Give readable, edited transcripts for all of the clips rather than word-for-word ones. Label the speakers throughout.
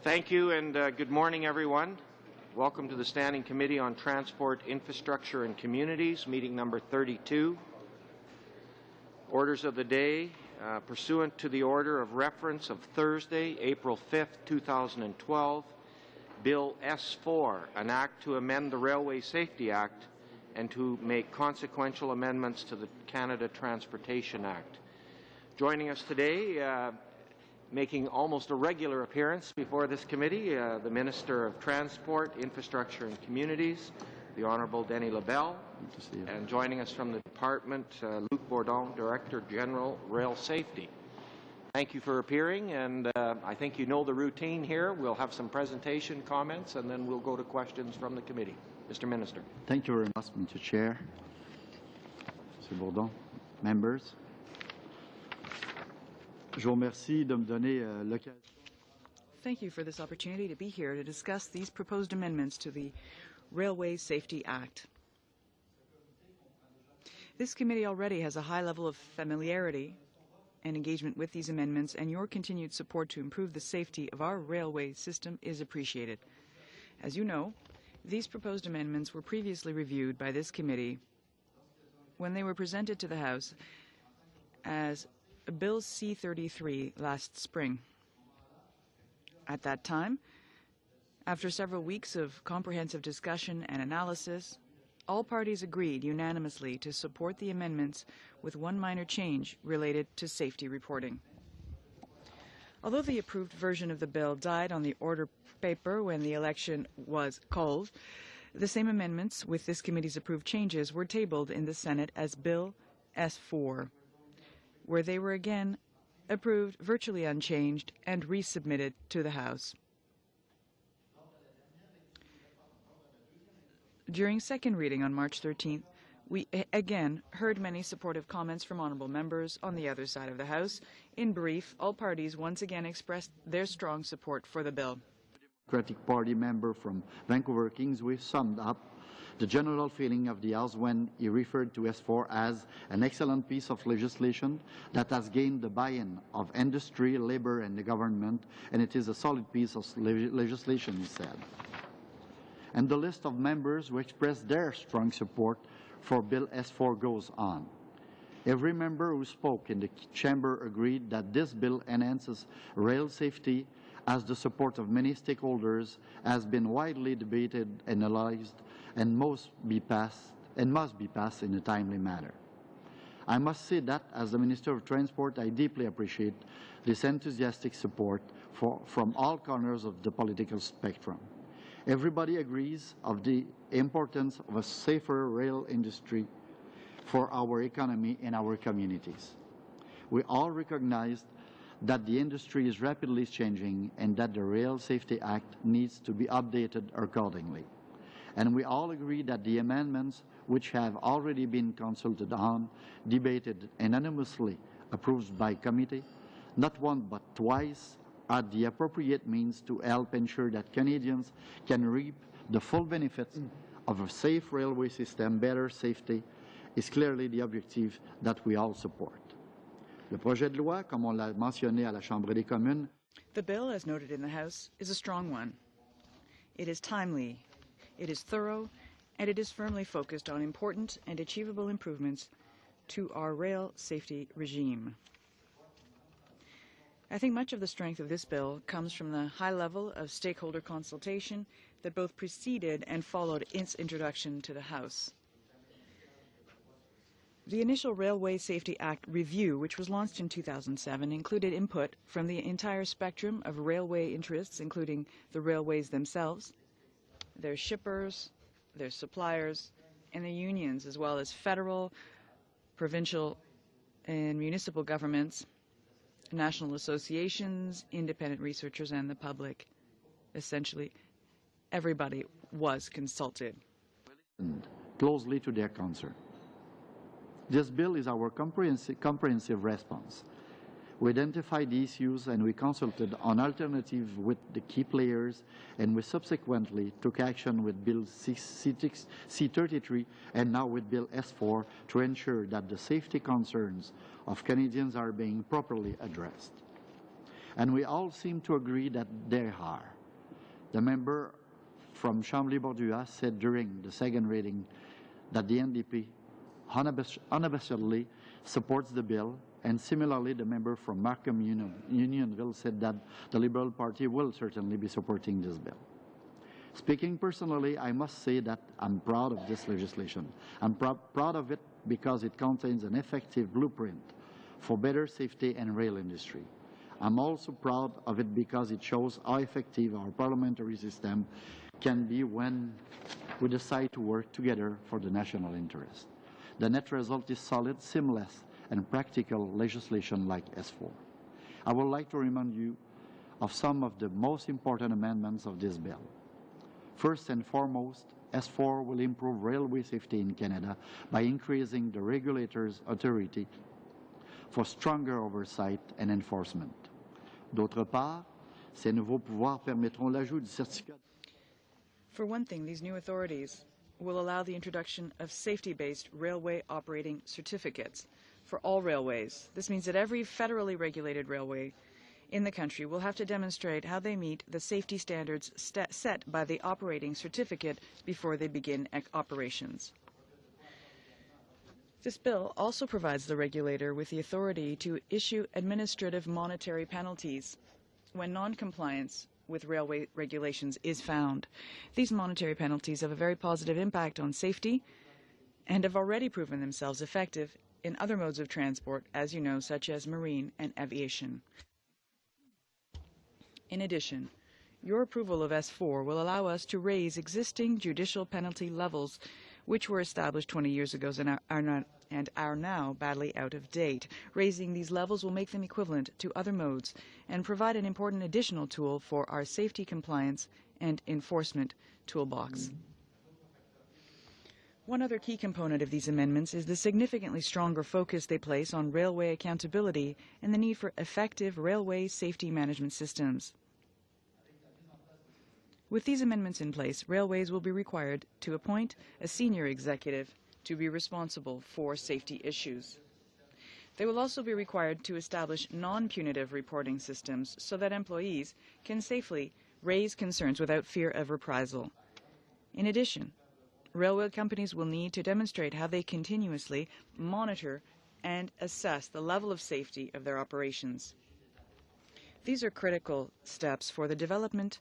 Speaker 1: Thank you, and good morning, everyone. Welcome to the Standing Committee on Transport, Infrastructure and Communities, meeting number 32. Orders of the day, pursuant to the order of reference of Thursday, April 5th, 2012, Bill S4, an act to amend the Railway Safety Act and to make consequential amendments to the Canada Transportation Act. Joining us today, making almost a regular appearance before this committee, the Minister of Transport, Infrastructure and Communities, the Honourable Denny LaBelle, and joining us from the Department, Luc Bourdon, Director General, Rail Safety. Thank you for appearing, and I think you know the routine here. We'll have some presentation comments, and then we'll go to questions from the committee. Mr. Minister.
Speaker 2: Thank you very much, Mr. Chair. Mr. Bourdon, members. Je vous remercie de me donner l'occasion.
Speaker 3: Thank you for this opportunity to be here to discuss these proposed amendments to the Railway Safety Act. This committee already has a high level of familiarity and engagement with these amendments, and your continued support to improve the safety of our railway system is appreciated. As you know, these proposed amendments were previously reviewed by this committee when they were presented to the House as Bill C-33 last spring. At that time, after several weeks of comprehensive discussion and analysis, all parties agreed unanimously to support the amendments with one minor change related to safety reporting. Although the approved version of the bill died on the order paper when the election was called, the same amendments with this committee's approved changes were tabled in the Senate as Bill S-4, where they were again approved virtually unchanged and resubmitted to the House. During second reading on March 13th, we again heard many supportive comments from honourable members on the other side of the House. In brief, all parties once again expressed their strong support for the bill.
Speaker 2: Democratic Party member from Vancouver Kingsway summed up the general feeling of the House when he referred to S4 as an excellent piece of legislation that has gained the buy-in of industry, labor, and the government, and it is a solid piece of legislation, he said. And the list of members who expressed their strong support for Bill S4 goes on. Every member who spoke in the chamber agreed that this bill enhances rail safety, as the support of many stakeholders has been widely debated, analyzed, and must be passed in a timely manner. I must say that, as the Minister of Transport, I deeply appreciate this enthusiastic support from all corners of the political spectrum. Everybody agrees of the importance of a safer rail industry for our economy and our communities. We all recognize that the industry is rapidly changing and that the Rail Safety Act needs to be updated accordingly. And we all agree that the amendments, which have already been consulted on, debated, and unanimously approved by committee, not once but twice, are the appropriate means to help ensure that Canadians can reap the full benefits of a safe railway system. Better safety is clearly the objective that we all support. Le projet de loi, comme on l'a mentionné à la Chambre des communes.
Speaker 3: The bill, as noted in the House, is a strong one. It is timely, it is thorough, and it is firmly focused on important and achievable improvements to our rail safety regime. I think much of the strength of this bill comes from the high level of stakeholder consultation that both preceded and followed its introduction to the House. The initial Railway Safety Act review, which was launched in 2007, included input from the entire spectrum of railway interests, including the railways themselves, their shippers, their suppliers, and the unions, as well as federal, provincial, and municipal governments, national associations, independent researchers, and the public. Essentially, everybody was consulted.
Speaker 2: Closely to their concern. This bill is our comprehensive response. We identified the issues and we consulted on alternatives with the key players, and we subsequently took action with Bill C-33 and now with Bill S-4 to ensure that the safety concerns of Canadians are being properly addressed. And we all seem to agree that they are. The member from Chambly-Bordua said during the second reading that the NDP unabashedly supports the bill, and similarly the member from Markham Unionville said that the Liberal Party will certainly be supporting this bill. Speaking personally, I must say that I'm proud of this legislation. I'm proud of it because it contains an effective blueprint for better safety in rail industry. I'm also proud of it because it shows how effective our parliamentary system can be when we decide to work together for the national interest. The net result is solid, seamless, and practical legislation like S4. I would like to remind you of some of the most important amendments of this bill. First and foremost, S4 will improve railway safety in Canada by increasing the regulator's authority for stronger oversight and enforcement. D'autre part, ces nouveaux pouvoirs permettront l'ajout du certificat.
Speaker 3: For one thing, these new authorities will allow the introduction of safety-based railway operating certificates for all railways. This means that every federally regulated railway in the country will have to demonstrate how they meet the safety standards set by the operating certificate before they begin operations. This bill also provides the regulator with the authority to issue administrative monetary penalties when non-compliance with railway regulations is found. These monetary penalties have a very positive impact on safety and have already proven themselves effective in other modes of transport, as you know, such as marine and aviation. In addition, your approval of S4 will allow us to raise existing judicial penalty levels which were established 20 years ago and are now badly out of date. Raising these levels will make them equivalent to other modes and provide an important additional tool for our safety compliance and enforcement toolbox. One other key component of these amendments is the significantly stronger focus they place on railway accountability and the need for effective railway safety management systems. With these amendments in place, railways will be required to appoint a senior executive to be responsible for safety issues. They will also be required to establish non-punitive reporting systems so that employees can safely raise concerns without fear of reprisal. In addition, railway companies will need to demonstrate how they continuously monitor and assess the level of safety of their operations. These are critical steps for the development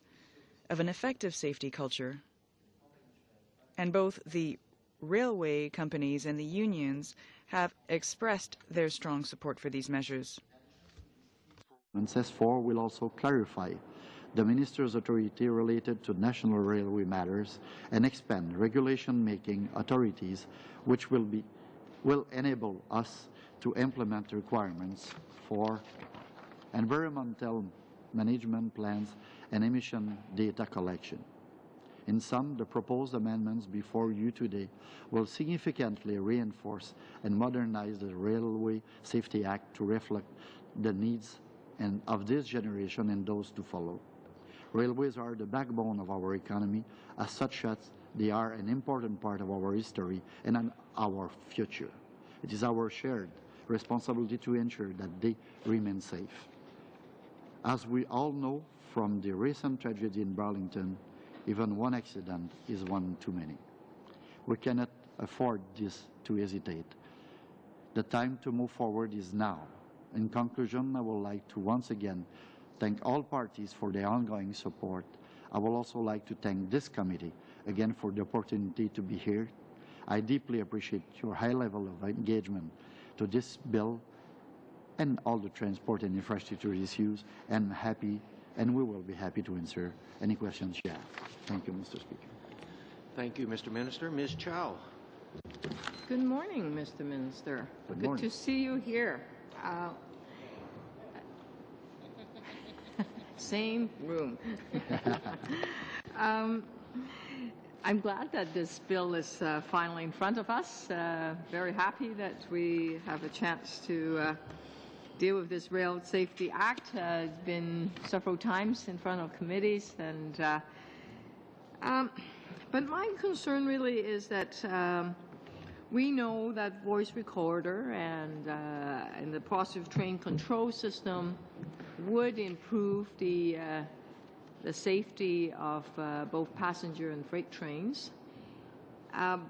Speaker 3: of an effective safety culture, and both the railway companies and the unions have expressed their strong support for these measures.
Speaker 2: S4 will also clarify the Minister's authority related to national railway matters and expand regulation-making authorities, which will enable us to implement requirements for environmental management plans and emission data collection. In sum, the proposed amendments before you today will significantly reinforce and modernize the Railway Safety Act to reflect the needs of this generation and those to follow. Railways are the backbone of our economy, as such as they are an important part of our history and our future. It is our shared responsibility to ensure that they remain safe. As we all know from the recent tragedy in Burlington, even one accident is one too many. We cannot afford this to hesitate. The time to move forward is now. In conclusion, I would like to once again thank all parties for their ongoing support. I would also like to thank this committee again for the opportunity to be here. I deeply appreciate your high level of engagement to this bill and all the transport and infrastructure issues, and we will be happy to answer any questions you have. Thank you, Mr. Speaker.
Speaker 1: Thank you, Mr. Minister. Ms. Chow.
Speaker 4: Good morning, Mr. Minister.
Speaker 2: Good morning.
Speaker 4: Good to see you here. Same room. I'm glad that this bill is finally in front of us. Very happy that we have a chance to deal with this Rail Safety Act. It's been several times in front of committees, and but my concern really is that we know that voice recorder and the positive train control system would improve the safety of both passenger and freight trains.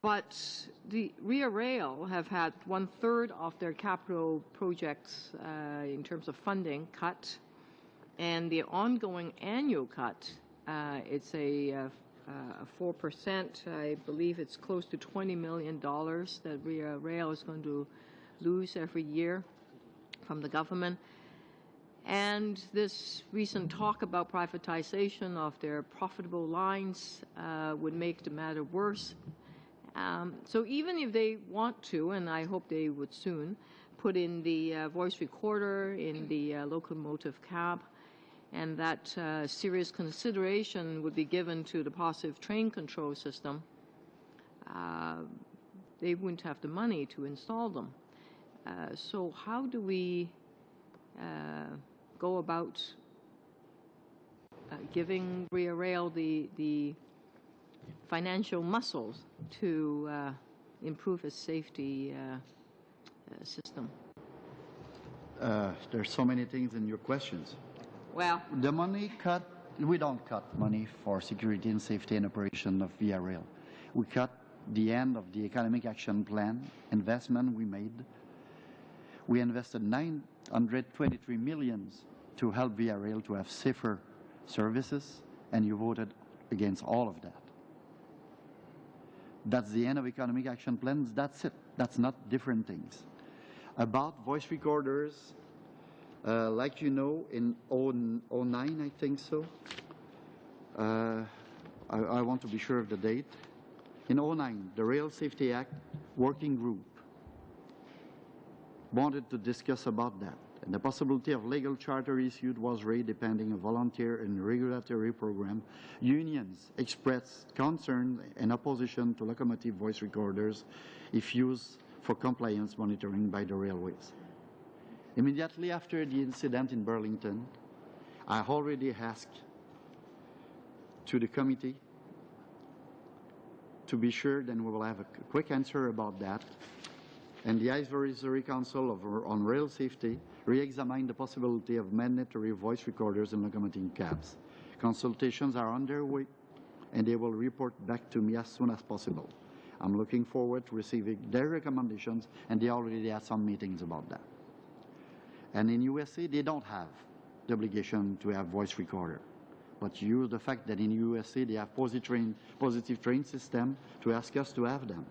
Speaker 4: But the Ria Rail have had 1/3 of their capital projects in terms of funding cut, and the ongoing annual cut, it's a 4%. I believe it's close to $20 million that Ria Rail is going to lose every year from the government. And this recent talk about privatization of their profitable lines would make the matter worse. So even if they want to, and I hope they would soon, put in the voice recorder in the locomotive cab, and that serious consideration would be given to the positive train control system, they wouldn't have the money to install them. So how do we go about giving Ria Rail the financial muscles to improve its safety system?
Speaker 2: There's so many things in your questions.
Speaker 4: Well,
Speaker 2: The money cut, we don't cut money for security and safety and operation of Via Rail. We cut the end of the economic action plan investment we made. We invested $923 million to help Via Rail to have safer services, and you voted against all of that. That's the end of economic action plans. That's it. That's not different things. About voice recorders, like you know, in 2009, I think so. I want to be sure of the date. In 2009, the Rail Safety Act Working Group wanted to discuss about that. And the possibility of legal charter issued was raised depending on volunteer and regulatory program. Unions expressed concern and opposition to locomotive voice recorders if used for compliance monitoring by the railways. Immediately after the incident in Burlington, I already asked to the committee to be sure then we will have a quick answer about that. And the Advisory Council on Rail Safety re-examined the possibility of mandatory voice recorders in locomotive cabs. Consultations are underway, and they will report back to me as soon as possible. I'm looking forward to receiving their recommendations, and they already had some meetings about that. And in USA, they don't have the obligation to have voice recorder. But use the fact that in USA, they have positive train system to ask us to have them.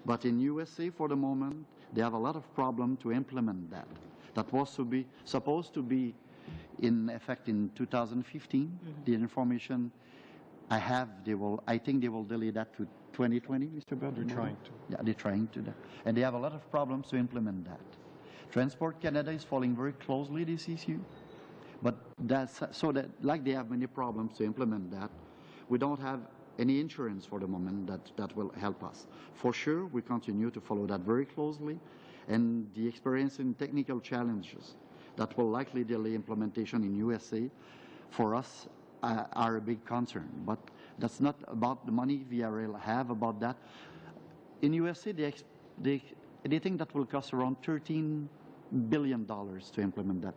Speaker 2: But in USA, for the moment, they have a lot of problem to implement that. That was supposed to be in effect in 2015. Mm-hmm. The information I have, I think they will delay that to 2020, Mr. Bird?
Speaker 5: They're trying to.
Speaker 2: Yeah, they're trying to. And they have a lot of problems to implement that. Transport Canada is following very closely this issue. But that's so that, like they have many problems to implement that, we don't have any insurance for the moment that will help us. For sure, we continue to follow that very closely, and the experience in technical challenges that will likely delay implementation in USA for us are a big concern. But that's not about the money Via Rail have about that. In USA, they think that will cost around $13 billion to implement that.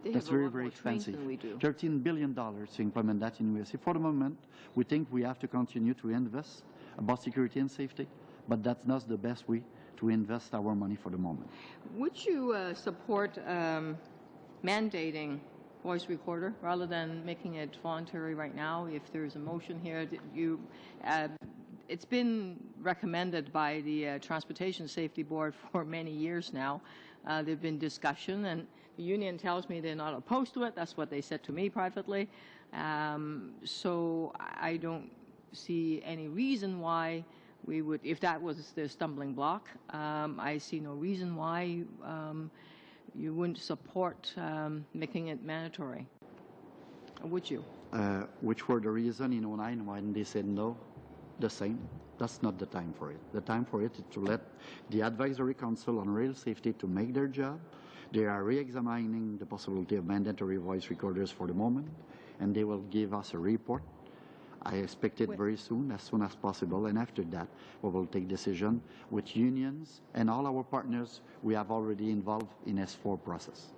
Speaker 2: That's very, very expensive. $13 billion to implement that in USA. For the moment, we think we have to continue to invest about security and safety, but that's not the best way to invest our money for the moment.
Speaker 4: Would you support mandating voice recorder rather than making it voluntary right now? If there's a motion here, it's been recommended by the Transportation Safety Board for many years now. There've been discussion, and the union tells me they're not opposed to it. That's what they said to me privately. So I don't see any reason why we would, if that was the stumbling block, I see no reason why you wouldn't support making it mandatory. Or would you?
Speaker 2: Which were the reason in 2009 when they said no? The same. That's not the time for it. The time for it is to let the Advisory Council on Rail Safety to make their job. They are re-examining the possibility of mandatory voice recorders for the moment, and they will give us a report. I expect it very soon, as soon as possible, and after that, we will take decision with unions and all our partners we have already involved in S4 process.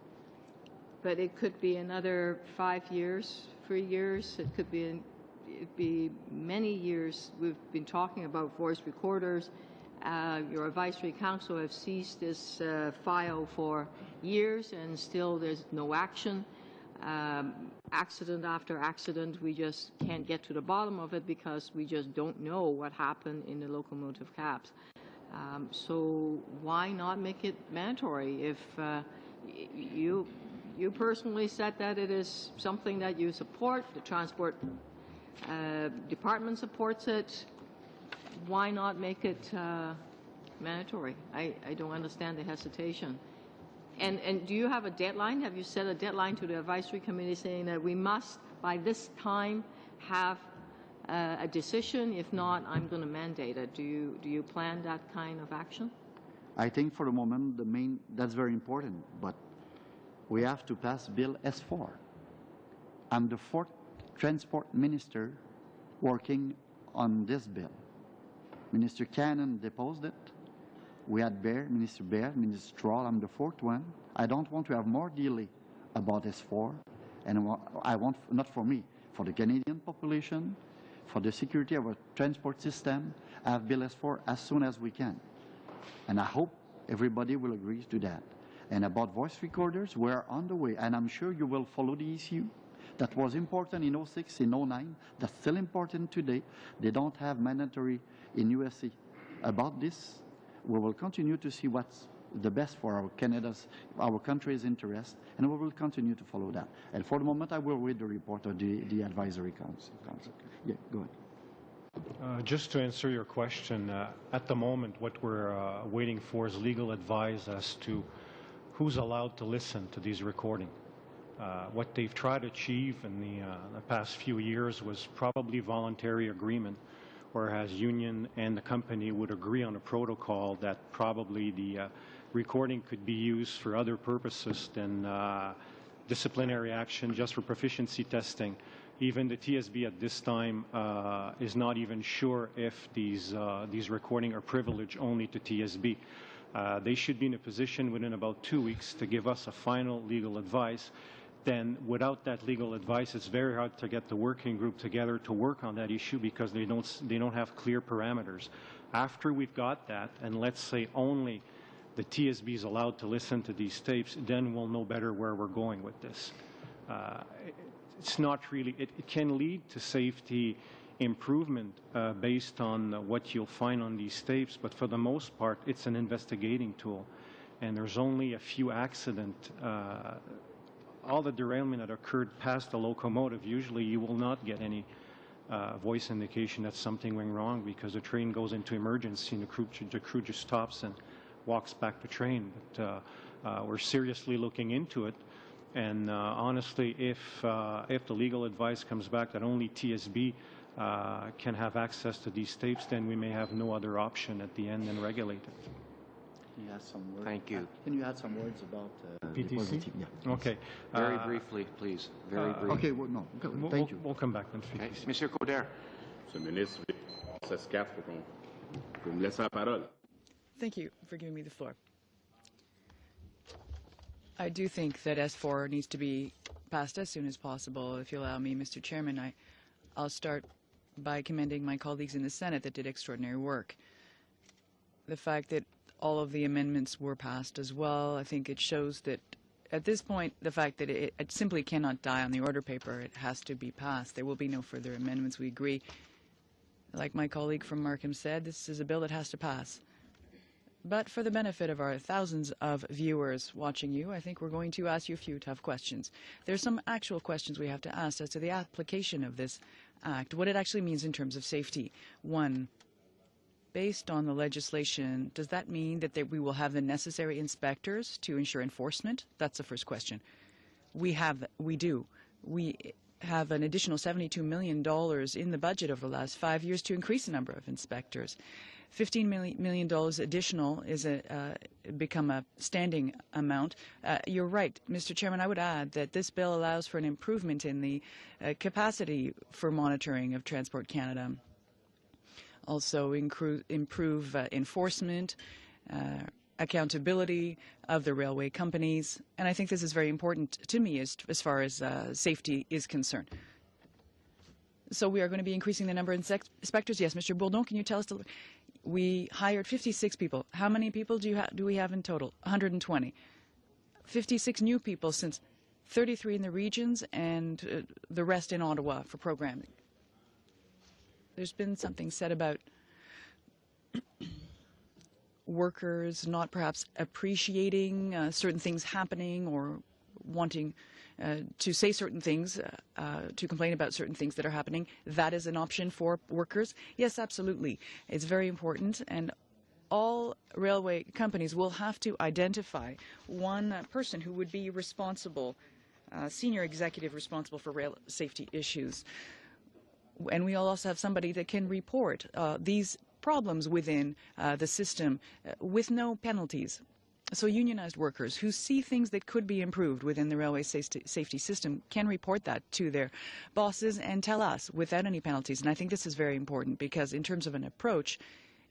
Speaker 4: but it could be another 5 years, 3 years. It could be it'd be many years. We've been talking about voice recorders. Your advisory council have seized this file for years, and still there's no action. Accident after accident, we just can't get to the bottom of it because we just don't know what happened in the locomotive cabs. So why not make it mandatory? If you personally said that it is something that you support, the transport department supports it, why not make it mandatory? I don't understand the hesitation. And do you have a deadline? Have you set a deadline to the advisory committee saying that we must, by this time, have a decision? If not, I'm going to mandate it. Do you plan that kind of action?
Speaker 2: I think for the moment, that's very important, but we have to pass Bill S4. I'm the 4th transport minister working on this bill. Minister Cannon deposed it. We had Minister Baird, Minister Stroll, I'm the 4th one. I don't want to have more delay about S4, and I want, not for me, for the Canadian population, for the security of our transport system, have Bill S4 as soon as we can. And I hope everybody will agree to that. And about voice recorders, we're on the way, and I'm sure you will follow the issue. That was important in 06, in 09, that's still important today. They don't have mandatory in USA. About this, we will continue to see what's the best for our country's interest, and we will continue to follow that. And for the moment, I will read the report of the advisory council. Yeah, go ahead.
Speaker 5: Just to answer your question, at the moment, what we're waiting for is legal advice as to who's allowed to listen to these recordings. What they've tried to achieve in the past few years was probably voluntary agreement, whereas union and the company would agree on a protocol that probably the recording could be used for other purposes than disciplinary action, just for proficiency testing. Even the TSB at this time is not even sure if these recordings are privileged only to TSB. They should be in a position within about 2 weeks to give us a final legal advice. Then without that legal advice, it's very hard to get the working group together to work on that issue because they don't have clear parameters. After we've got that, and let's say only the TSB is allowed to listen to these tapes, then we'll know better where we're going with this. It's not really, it can lead to safety improvement based on what you'll find on these tapes, but for the most part, it's an investigating tool. And there's only a few accidents. All the derailment that occurred past the locomotive, usually you will not get any voice indication that something went wrong because the train goes into emergency and the crew just stops and walks back to train. But we're seriously looking into it. And honestly, if the legal advice comes back that only TSB can have access to these tapes, then we may have no other option at the end than regulate it.
Speaker 2: Can you add some words?
Speaker 1: Thank you.
Speaker 2: Can you add some words about
Speaker 5: PTC?
Speaker 2: Yeah.
Speaker 5: Okay.
Speaker 1: Very briefly, please. Very briefly.
Speaker 2: Okay, well, no. Thank you.
Speaker 5: We'll come back then.
Speaker 1: Okay. Monsieur Coder.
Speaker 6: Monsieur le ministre, vous me laissez la parole.
Speaker 3: Thank you for giving me the floor. I do think that S4 needs to be passed as soon as possible. If you allow me, Mr. Chairman, I'll start by commending my colleagues in the Senate that did extraordinary work. The fact that all of the amendments were passed as well, I think it shows that at this point, the fact that it simply cannot die on the order paper, it has to be passed. There will be no further amendments, we agree. Like my colleague from Markham said, this is a bill that has to pass. But for the benefit of our thousands of viewers watching you, I think we're going to ask you a few tough questions. There's some actual questions we have to ask as to the application of this act, what it actually means in terms of safety. One, based on the legislation, does that mean that we will have the necessary inspectors to ensure enforcement? That's the first question. We do. We have an additional $72 million in the budget over the last 5 years to increase the number of inspectors. $15 million additional is become a standing amount. You're right, Mr. Chairman. I would add that this bill allows for an improvement in the capacity for monitoring of Transport Canada. Also improve enforcement, accountability of the railway companies, and I think this is very important to me as far as safety is concerned. So we are going to be increasing the number of inspectors. Yes, Mr. Bourdon, can you tell us? We hired 56 people. How many people do we have in total? 120. 56 new people since 33 in the regions and the rest in Ottawa for programming. There's been something said about workers not perhaps appreciating certain things happening or wanting to say certain things, to complain about certain things that are happening. That is an option for workers. Yes, absolutely. It's very important, and all railway companies will have to identify one person who would be responsible, senior executive responsible for rail safety issues. And we'll also have somebody that can report these problems within the system with no penalties. So unionized workers who see things that could be improved within the railway safety system can report that to their bosses and tell us without any penalties. And I think this is very important because in terms of an approach,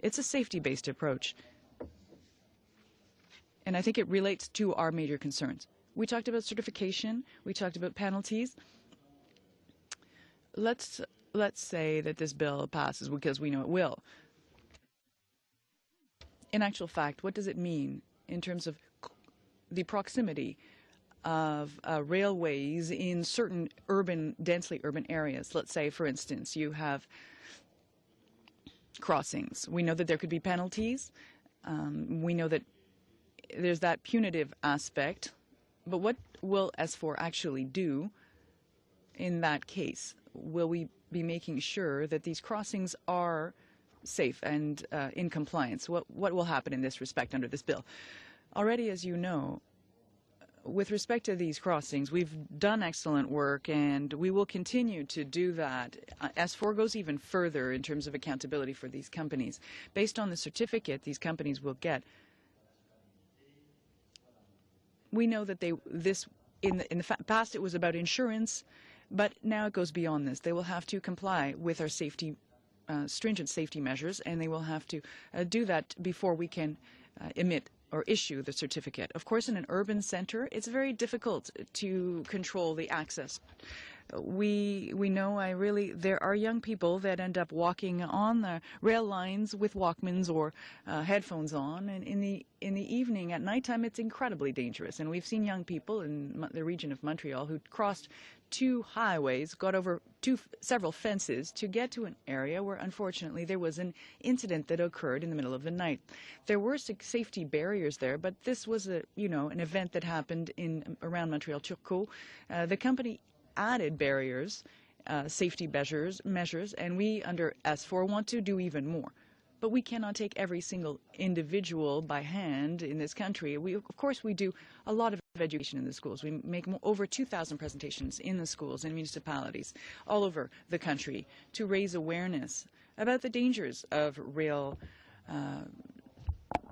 Speaker 3: it's a safety-based approach. And I think it relates to our major concerns. We talked about certification. We talked about penalties. Let's say that this bill passes because we know it will. In actual fact, what does it mean in terms of the proximity of railways in certain densely urban areas? Let's say, for instance, you have crossings. We know that there could be penalties. We know that there's that punitive aspect. But what will S4 actually do in that case? Will we be making sure that these crossings are safe and in compliance? What will happen in this respect under this bill? Already, as you know, with respect to these crossings, we've done excellent work, and we will continue to do that. S4 goes even further in terms of accountability for these companies. Based on the certificate these companies will get, we know that in the past it was about insurance, but now it goes beyond this. They will have to comply with our stringent safety measures, and they will have to do that before we can emit or issue the certificate. Of course, in an urban center, it's very difficult to control the access. We know there are young people that end up walking on the rail lines with Walkmans or headphones on, and in the evening, at nighttime, it's incredibly dangerous. And we've seen young people in the region of Montreal who crossed 2 highways, got over several fences to get to an area where, unfortunately, there was an incident that occurred in the middle of the night. There were safety barriers there, but this was an event that happened around Montreal-Turcot. The company added barriers, safety measures, and we under S4 want to do even more. But we cannot take every single individual by hand in this country. Of course, we do a lot of education in the schools. We make over 2,000 presentations in the schools and municipalities all over the country to raise awareness about the dangers of rail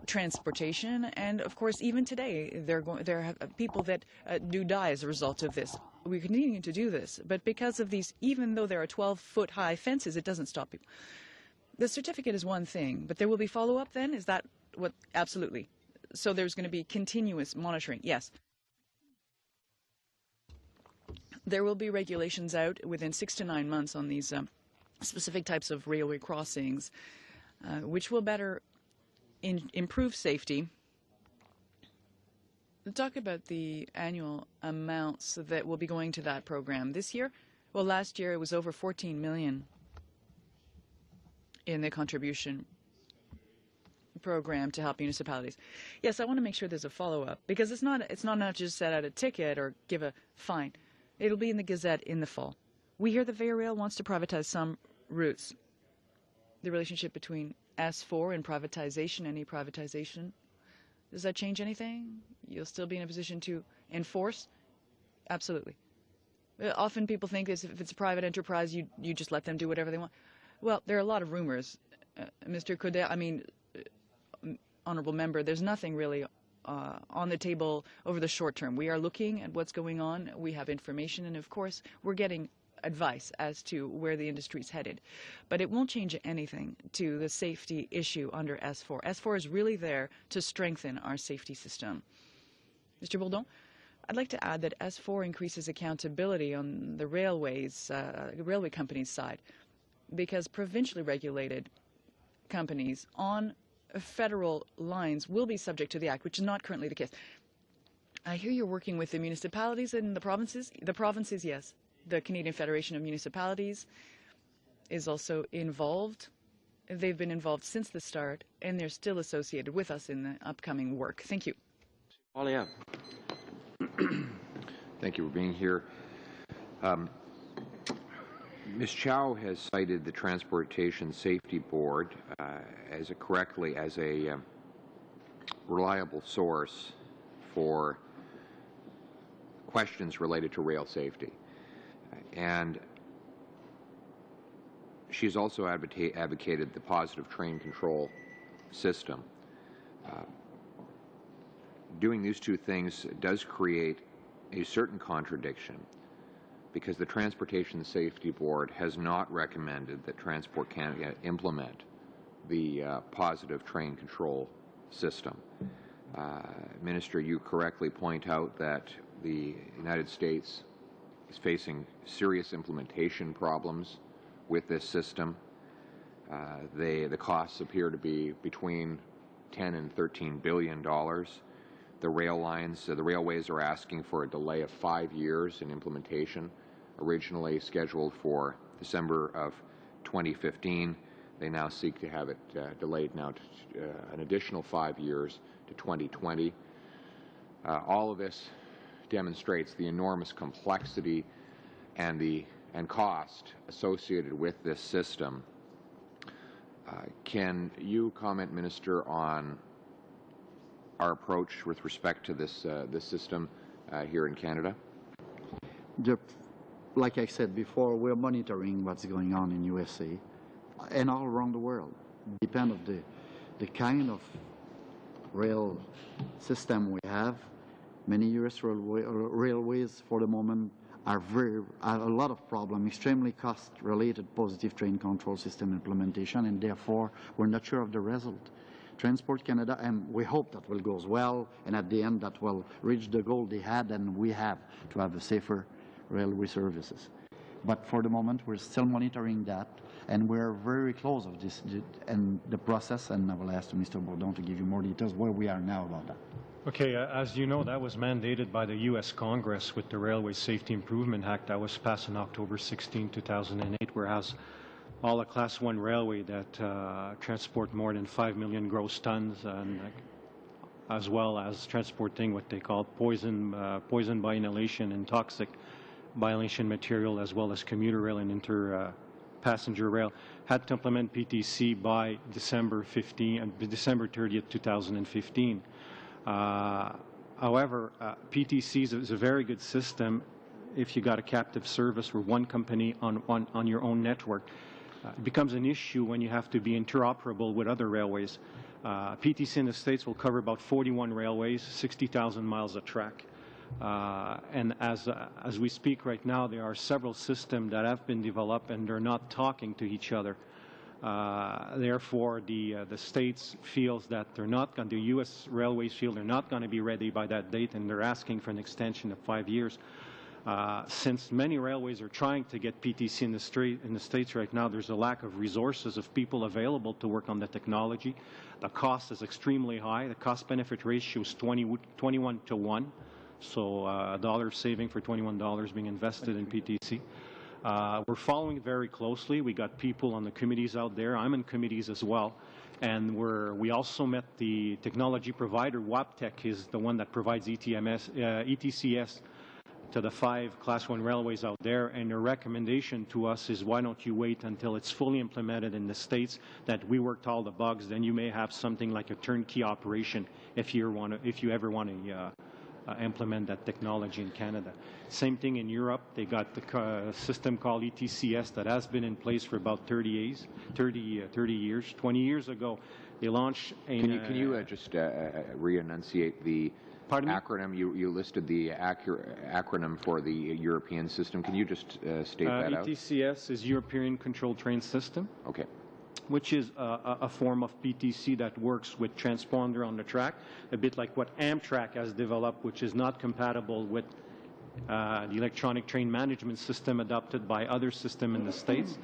Speaker 3: transportation. And of course, even today, there are people that do die as a result of this. We continue to do this, but because of these, even though there are 12-foot high fences, it doesn't stop people. The certificate is one thing, but there will be follow-up then? Is that what? Absolutely. So there's going to be continuous monitoring. Yes. There will be regulations out within 6 to 9 months on these specific types of railway crossings, which will better improve safety. We'll talk about the annual amounts that will be going to that program this year. Well, last year it was over 14 million in the contribution program to help municipalities. Yes, I want to make sure there's a follow-up because it's not enough to just set out a ticket or give a fine. It'll be in the Gazette in the fall. We hear that Via Rail wants to privatize some routes. The relationship between S4 and privatization, any privatization, does that change anything? You'll still be in a position to enforce? Absolutely. Often people think if it's a private enterprise, you just let them do whatever they want. Well, there are a lot of rumors. Mr. Coudet, Honourable Member, there's nothing really on the table over the short term. We are looking at what's going on. We have information, and of course, we're getting advice as to where the industry is headed. But it won't change anything to the safety issue under S4. S4 is really there to strengthen our safety system. Mr. Bourdon, I'd like to add that S4 increases accountability on the railway companies' side, because provincially regulated companies on federal lines will be subject to the Act, which is not currently the case. I hear you're working with the municipalities and the provinces. The provinces, yes. The Canadian Federation of Municipalities is also involved. They've been involved since the start, and they're still associated with us in the upcoming work. Thank you.
Speaker 1: Paul,
Speaker 7: Thank you for being here. Ms. Chow has cited the Transportation Safety Board as a reliable source for questions related to rail safety. And she's also advocated the positive train control system. Doing these two things does create a certain contradiction, because the Transportation Safety Board has not recommended that Transport Canada implement the positive train control system. Minister, you correctly point out that the United States is facing serious implementation problems with this system. The costs appear to be between $10 and $13 billion. The railways are asking for a delay of 5 years in implementation, originally scheduled for December of 2015. They now seek to have it delayed now to an additional 5 years to 2020. All of this demonstrates the enormous complexity and cost associated with this system. Can you comment, Minister, on our approach with respect to this system here in Canada?
Speaker 2: Like I said before, we're monitoring what's going on in USA and all around the world. Depend of the kind of rail system we have. Many U.S. railways for the moment are a lot of problems, extremely cost-related positive train control system implementation, and therefore we're not sure of the result. Transport Canada, and we hope that will go well, and at the end that will reach the goal they had, and we have to have a safer railway services. But for the moment, we're still monitoring that, and we're very close of this and the process, and I will ask Mr. Bourdon to give you more details where we are now about that.
Speaker 5: Okay, as you know, that was mandated by the U.S. Congress with the Railway Safety Improvement Act that was passed on October 16, 2008, whereas all the Class 1 railway that transport more than 5 million gross tons, and as well as transporting what they call poison by inhalation and toxic by inhalation material, as well as commuter rail and passenger rail, had to implement PTC by December 30th, 2015. However, PTC is a very good system if you got a captive service or one company on your own network. It becomes an issue when you have to be interoperable with other railways. PTC in the States will cover about 41 railways, 60,000 miles of track. And as we speak right now, there are several systems that have been developed and they're not talking to each other. Therefore, the states feels that they're not going. The U.S. railways feel they're not going to be ready by that date, and they're asking for an extension of 5 years. Since many railways are trying to get PTC in the States right now, there's a lack of resources of people available to work on the technology. The cost is extremely high. The cost-benefit ratio is 21 to 1. So a dollar saving for $21 being invested in PTC. We're following it very closely. We got people on the committees out there. I'm in committees as well. And we also met the technology provider. Wabtec is the one that provides ETCS to the 5 Class 1 railways out there. And their recommendation to us is, why don't you wait until it's fully implemented in the States, that we worked all the bugs, then you may have something like a turnkey operation if you ever want to implement that technology in Canada. Same thing in Europe. They got the system called ETCS that has been in place for about 30 years. 20 years ago, they launched.
Speaker 7: Can you just re-enunciate the
Speaker 5: Pardon me?
Speaker 7: acronym? You listed the acronym for the European system. Can you just state that out?
Speaker 5: ETCS is European Controlled Train System,
Speaker 7: Okay.
Speaker 5: which is a form of PTC that works with transponder on the track, a bit like what Amtrak has developed, which is not compatible with the electronic train management system adopted by other systems in the States.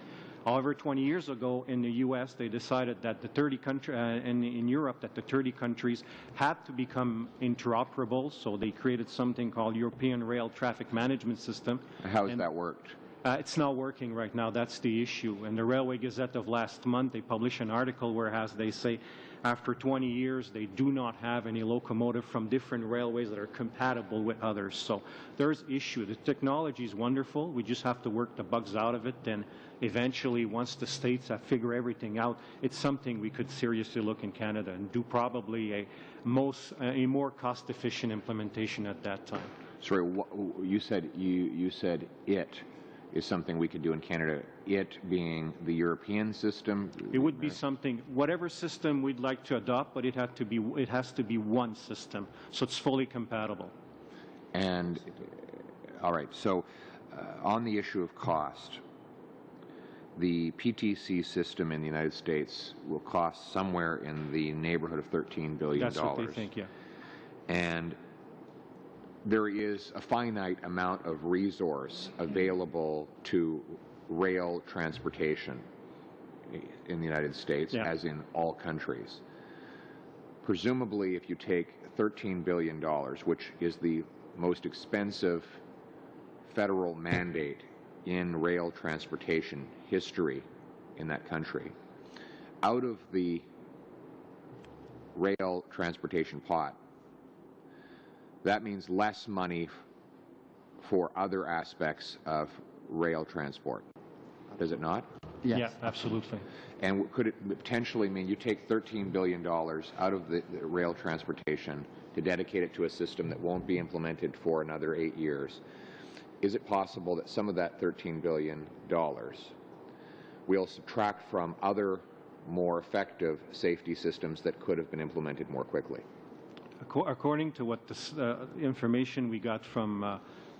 Speaker 5: However, 20 years ago in the U.S., they decided that the 30 countries, and in Europe, that the 30 countries had to become interoperable, so they created something called European Rail Traffic Management System.
Speaker 7: How has that worked?
Speaker 5: It's not working right now. That's the issue. In the Railway Gazette of last month, they published an article whereas they say after 20 years, they do not have any locomotive from different railways that are compatible with others. So there's issue. The technology is wonderful. We just have to work the bugs out of it. Then eventually, once the states have figured everything out, it's something we could seriously look in Canada and do probably a more cost-efficient implementation at that time.
Speaker 7: Sorry, you said it is something we could do in Canada, it being the European system?
Speaker 5: It would be something, whatever system we'd like to adopt, but it has to be one system, so it's fully compatible.
Speaker 7: And, all right, so on the issue of cost, the PTC system in the United States will cost somewhere in the neighborhood of $13 billion.
Speaker 5: That's what they think, yeah.
Speaker 7: And there is a finite amount of resource available to rail transportation in the United States,
Speaker 5: yeah,
Speaker 7: as in all countries. Presumably, if you take $13 billion, which is the most expensive federal mandate in rail transportation history in that country, out of the rail transportation pot, that means less money for other aspects of rail transport. Does it not?
Speaker 2: Yes.
Speaker 5: Yeah, absolutely.
Speaker 7: And could it potentially mean you take $13 billion out of the rail transportation to dedicate it to a system that won't be implemented for another 8 years? Is it possible that some of that $13 billion we'll subtract from other more effective safety systems that could have been implemented more quickly?
Speaker 5: According to what the information we got from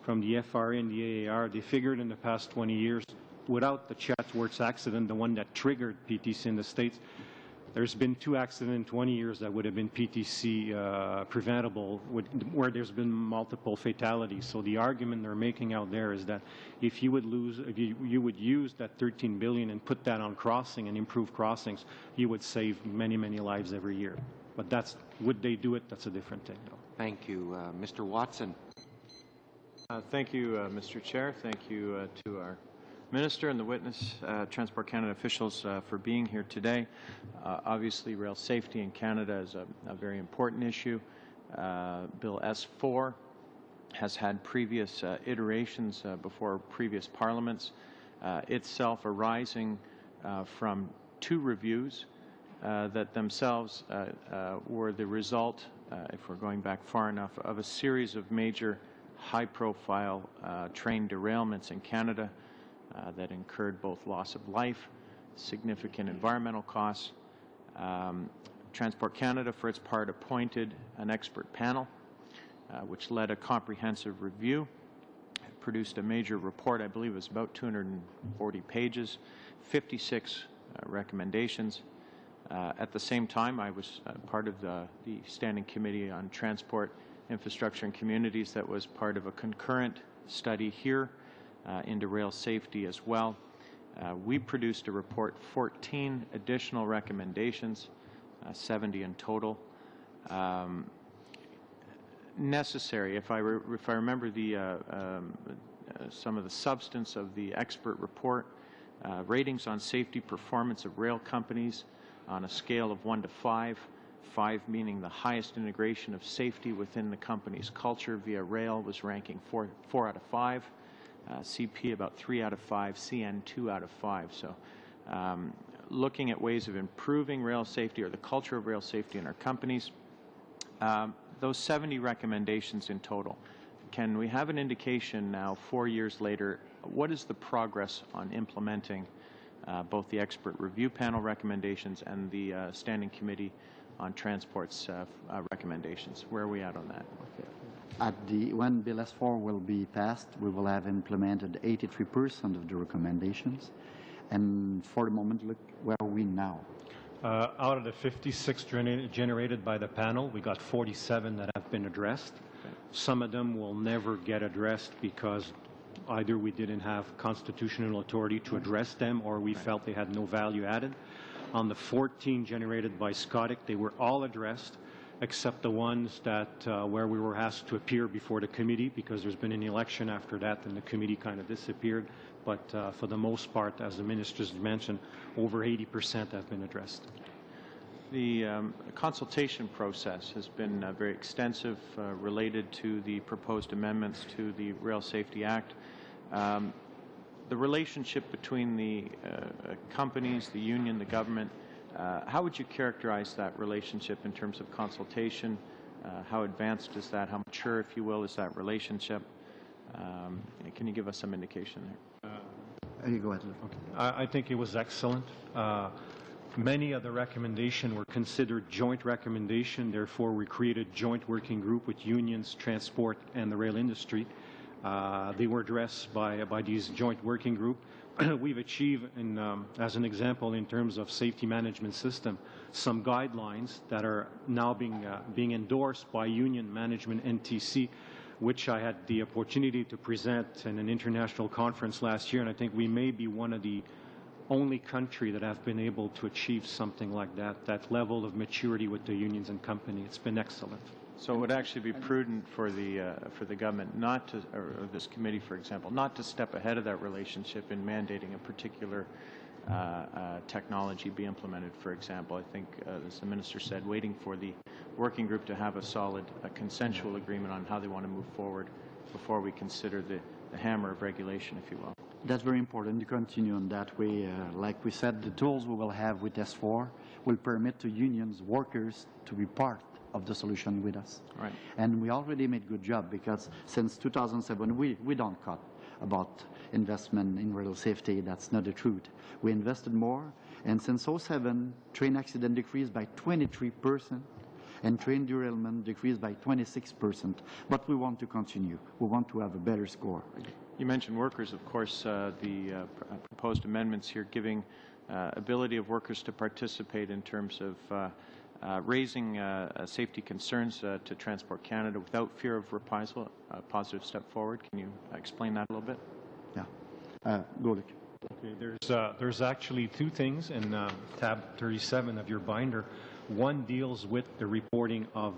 Speaker 5: the FRA and the AAR, they figured in the past 20 years, without the Chatsworth accident, the one that triggered PTC in the States, there's been 2 accidents in 20 years that would have been PTC preventable, where there's been multiple fatalities. So the argument they're making out there is that if you would use that $13 billion and put that on crossing and improve crossings, you would save many, many lives every year. But would they do it? That's a different thing, though.
Speaker 1: Thank you. Mr. Watson.
Speaker 8: Thank you, Mr. Chair. Thank you to our Minister and the witness, Transport Canada officials, for being here today. Obviously, rail safety in Canada is a very important issue. Bill S4 has had previous iterations before previous parliaments, itself arising from 2 reviews that themselves were the result, if we're going back far enough, of a series of major high-profile train derailments in Canada that incurred both loss of life, significant environmental costs. Transport Canada, for its part, appointed an expert panel which led a comprehensive review. It produced a major report, I believe it was about 240 pages, 56 recommendations. At the same time, I was part of the Standing Committee on Transport, Infrastructure and Communities that was part of a concurrent study here into rail safety as well. We produced a report, 14 additional recommendations, 70 in total. Necessary, if I remember some of the substance of the expert report, ratings on safety performance of rail companies on a scale of 1 to 5, 5 meaning the highest integration of safety within the company's culture via rail was ranking 4 out of 5, CP about 3 out of 5, CN 2 out of 5. So looking at ways of improving rail safety or the culture of rail safety in our companies, those 70 recommendations in total. Can we have an indication now, 4 years later, what is the progress on implementing both the expert review panel recommendations and the Standing Committee on Transport's recommendations. Where are we at on that?
Speaker 2: When Bill S4 will be passed, we will have implemented 83% of the recommendations. And for the moment, look where are we now?
Speaker 5: Out of the 56 generated by the panel, we got 47 that have been addressed. Okay. Some of them will never get addressed because either we didn't have constitutional authority to address them or we felt they had no value added. On the 14 generated by SCOTIC, they were all addressed except the ones that where we were asked to appear before the committee because there's been an election after that and the committee kind of disappeared. But for the most part, as the ministers mentioned, over 80% have been addressed.
Speaker 8: The consultation process has been very extensive related to the proposed amendments to the Rail Safety Act. The relationship between the companies, the union, the government, how would you characterize that relationship in terms of consultation? How advanced is that? How mature, if you will, is that relationship? Can you give us some indication there?
Speaker 2: You go ahead.
Speaker 5: Okay. I think it was excellent. Many of the recommendations were considered joint recommendation. Therefore, we created a joint working group with unions, transport, and the rail industry. They were addressed by these joint working group. We've achieved, as an example, in terms of safety management system, some guidelines that are now being endorsed by union management NTC, which I had the opportunity to present in an international conference last year, and I think we may be one of the only country that have been able to achieve something like that level of maturity with the unions and company. It's been excellent.
Speaker 8: So it would actually be prudent for the government not to, or this committee, for example, not to step ahead of that relationship in mandating a particular technology be implemented, for example. I think, as the minister said, waiting for the working group to have a solid consensual agreement on how they want to move forward before we consider the hammer of regulation, if you will.
Speaker 2: That's very important to continue in that way. Like we said, the tools we will have with S4 will permit to unions, workers to be part of the solution with us.
Speaker 8: Right.
Speaker 2: And we already made good job because since 2007, we don't cut about investment in rail safety. That's not the truth. We invested more, and since 2007, train accident decreased by 23%, and train derailment decreased by 26%. But we want to continue. We want to have a better score.
Speaker 8: You mentioned workers, of course, the proposed amendments here giving ability of workers to participate in terms of raising safety concerns to Transport Canada without fear of reprisal, a positive step forward. Can you explain that a little bit?
Speaker 2: Yeah. Go, Luc.
Speaker 5: Okay, there's actually two things in tab 37 of your binder. One deals with the reporting of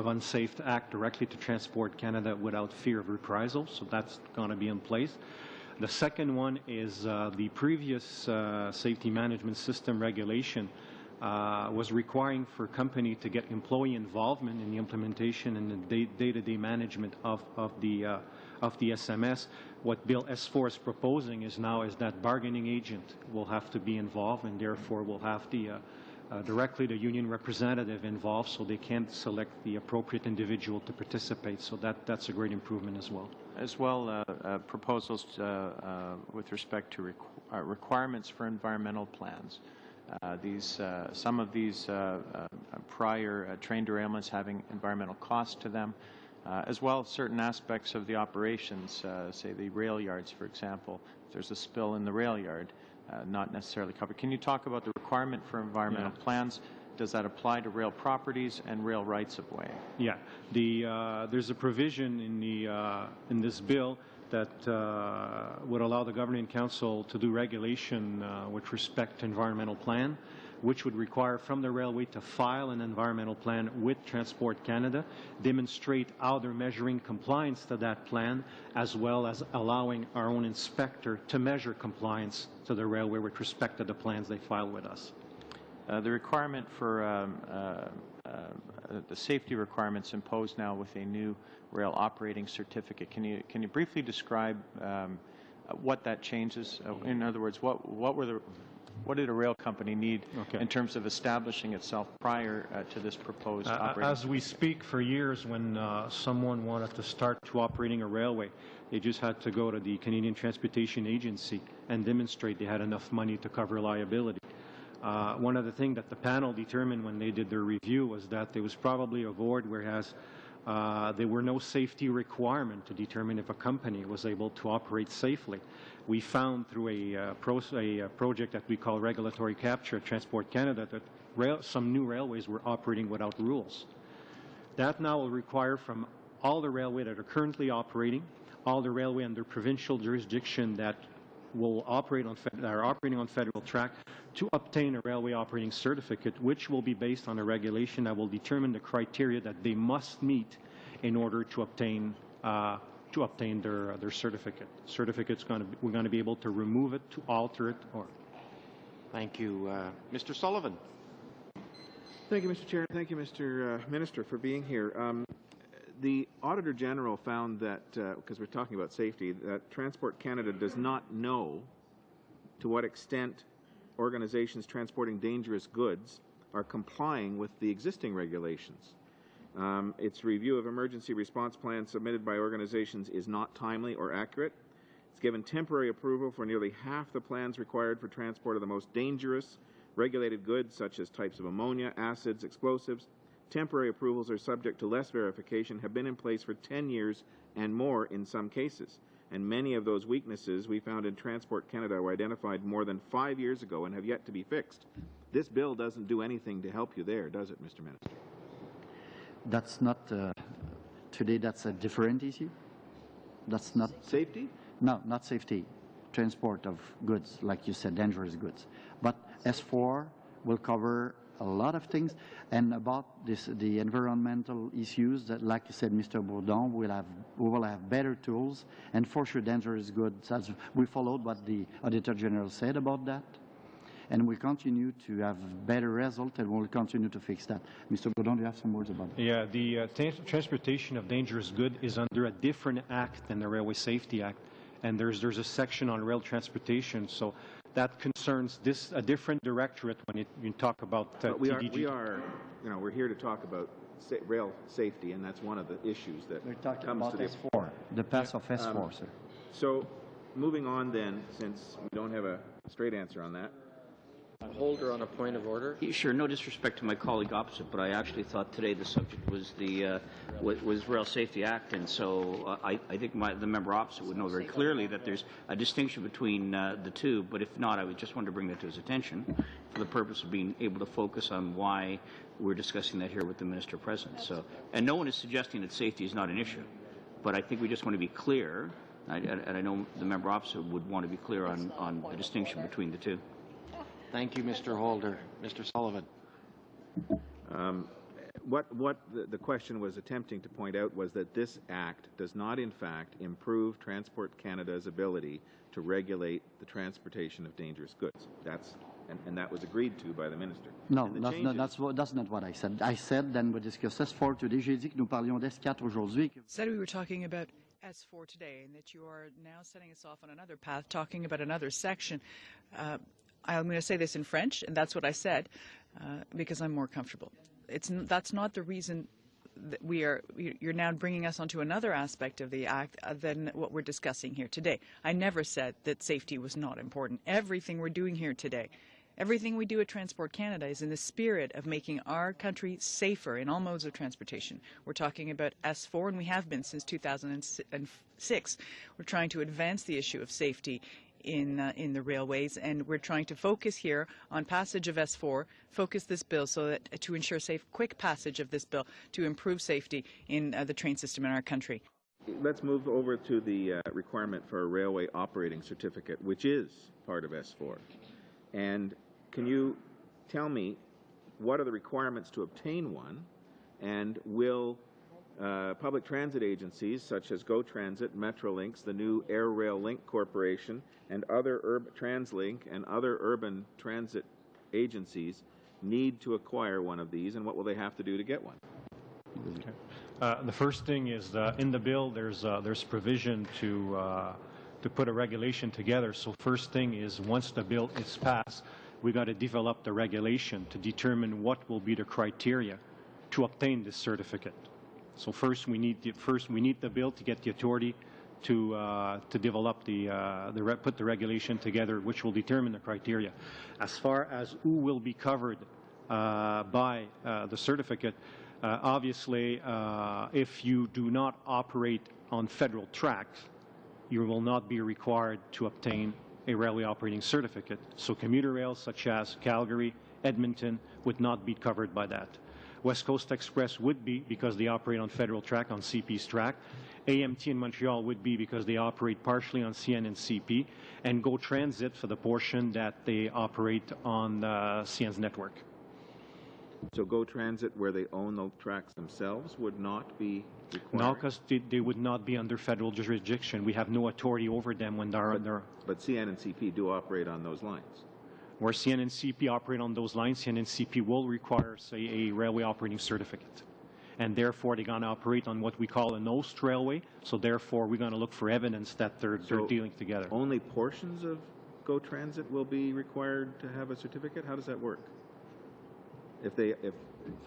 Speaker 5: unsafe act directly to Transport Canada without fear of reprisal, so that's going to be in place. The second one is the previous safety management system regulation was requiring for a company to get employee involvement in the implementation and the day-to-day management of the SMS. What Bill S4 is proposing is now is that bargaining agent will have to be involved, and therefore will have the directly the union representative involved, so they can select the appropriate individual to participate. So that's a great improvement as well.
Speaker 8: As well, proposals with respect to requirements for environmental plans. Some of these prior train derailments having environmental costs to them, as well as certain aspects of the operations, say the rail yards, for example. If there's a spill in the rail yard, not necessarily covered. Can you talk about the requirement for environmental plans? Does that apply to rail properties and rail rights-of-way?
Speaker 5: Yeah, there's a provision in this bill that would allow the Governing Council to do regulation with respect to environmental plan, which would require from the railway to file an environmental plan with Transport Canada, demonstrate how they're measuring compliance to that plan, as well as allowing our own inspector to measure compliance to the railway with respect to the plans they file with us.
Speaker 8: The requirement for the safety requirements imposed now with a new rail operating certificate. Can you briefly describe what that changes? In other words, what did a rail company need in terms of establishing itself prior to this proposed operating?
Speaker 5: As we speak, for years, when someone wanted to start to operating a railway, they just had to go to the Canadian Transportation Agency and demonstrate they had enough money to cover liability. One of the things that the panel determined when they did their review was that there was probably a void, whereas there were no safety requirement to determine if a company was able to operate safely. We found through a project that we call Regulatory Capture at Transport Canada that some new railways were operating without rules. That now will require from all the railway that are currently operating, all the railway under provincial jurisdiction that will operate on that are operating on federal track, to obtain a railway operating certificate, which will be based on a regulation that will determine the criteria that they must meet in order to obtain their certificate. We're going to be able to remove it, to alter it, or.
Speaker 1: Thank you, Mr. Sullivan.
Speaker 9: Thank you, Mr. Chair. Thank you, Mr. Minister, for being here. The Auditor General found that, because we're talking about safety, that Transport Canada does not know to what extent organizations transporting dangerous goods are complying with the existing regulations. Its review of emergency response plans submitted by organizations is not timely or accurate. It's given temporary approval for nearly half the plans required for transport of the most dangerous regulated goods, such as types of ammonia, acids, explosives. Temporary approvals are subject to less verification, have been in place for 10 years and more in some cases. And many of those weaknesses we found in Transport Canada were identified more than 5 years ago and have yet to be fixed. This bill doesn't do anything to help you there, does it, Mr. Minister?
Speaker 2: That's not, today that's a different issue. That's not...
Speaker 9: Safety?
Speaker 2: No, not safety. Transport of goods, like you said, dangerous goods. But S4 will cover a lot of things, and about this, the environmental issues that, like you said, Mr. Bourdon, we will have better tools, and for sure dangerous goods, as we followed what the Auditor General said about that, and we'll continue to have better results, and we'll continue to fix that. Mr. Bourdon, do you have some words about that?
Speaker 5: Yeah, the transportation of dangerous goods is under a different act than the Railway Safety Act, and there's a section on rail transportation, so that concerns a different directorate when you talk about TDG.
Speaker 9: We're here to talk about rail safety, and that's one of the issues that
Speaker 2: We're talking
Speaker 9: comes
Speaker 2: about
Speaker 9: to
Speaker 2: S4, the pass of S4, sir.
Speaker 9: So, moving on then, since we don't have a straight answer on that.
Speaker 1: Holder on a point of order.
Speaker 10: Sure, no disrespect to my colleague opposite, but I actually thought today the subject was the Rail Safety Act, and so I think the member opposite would know very clearly that there's a distinction between the two, but if not, I would just want to bring that to his attention for the purpose of being able to focus on why we're discussing that here with the Minister present. So, and no one is suggesting that safety is not an issue, but I think we just want to be clear, and I know the member opposite would want to be clear on the distinction between the two.
Speaker 1: Thank you, Mr. Holder. Mr. Sullivan.
Speaker 9: What the question was attempting to point out was that this act does not, in fact, improve Transport Canada's ability to regulate the transportation of dangerous goods. And that was agreed to by the minister.
Speaker 2: No, that's not what I said. I said, then we discussed S4 today. J'ai dit que nous parlions d'S4 aujourd'hui.
Speaker 3: Said we were talking about S4 today, and that you are now setting us off on another path, talking about another section. I'm going to say this in French, and that's what I said, because I'm more comfortable. That's not the reason that you're now bringing us onto another aspect of the Act than what we're discussing here today. I never said that safety was not important. Everything we're doing here today, everything we do at Transport Canada is in the spirit of making our country safer in all modes of transportation. We're talking about S4, and we have been since 2006. We're trying to advance the issue of safety in the railways, and we're trying to focus here on passage of S4, focus this bill so that to ensure safe, quick passage of this bill to improve safety in the train system in our country.
Speaker 9: Let's move over to the requirement for a railway operating certificate, which is part of S4. And can you tell me what are the requirements to obtain one, and will public transit agencies such as Go Transit, Metrolinx, the new Air Rail Link Corporation, and other TransLink and other urban transit agencies need to acquire one of these, and what will they have to do to get one?
Speaker 5: Okay. The first thing is in the bill there's provision to put a regulation together. So first thing is once the bill is passed, we got to develop the regulation to determine what will be the criteria to obtain this certificate. So first we need the bill to get the authority to develop put the regulation together, which will determine the criteria. As far as who will be covered by the certificate, obviously, if you do not operate on federal tracks, you will not be required to obtain a railway operating certificate. So commuter rails such as Calgary, Edmonton would not be covered by that. West Coast Express would be because they operate on federal track, on CP's track. AMT in Montreal would be because they operate partially on CN and CP. And Go Transit for the portion that they operate on CN's network.
Speaker 9: So Go Transit, where they own the tracks themselves, would not be required?
Speaker 5: No, because they would not be under federal jurisdiction. We have no authority over them when they're under.
Speaker 9: But CN and CP do operate on those lines?
Speaker 5: Where CN and CP operate on those lines, CN and CP will require, say, a railway operating certificate. And therefore, they're going to operate on what we call a host railway. So therefore, we're going to look for evidence that they're dealing together.
Speaker 9: Only portions of Go Transit will be required to have a certificate? How does that work? If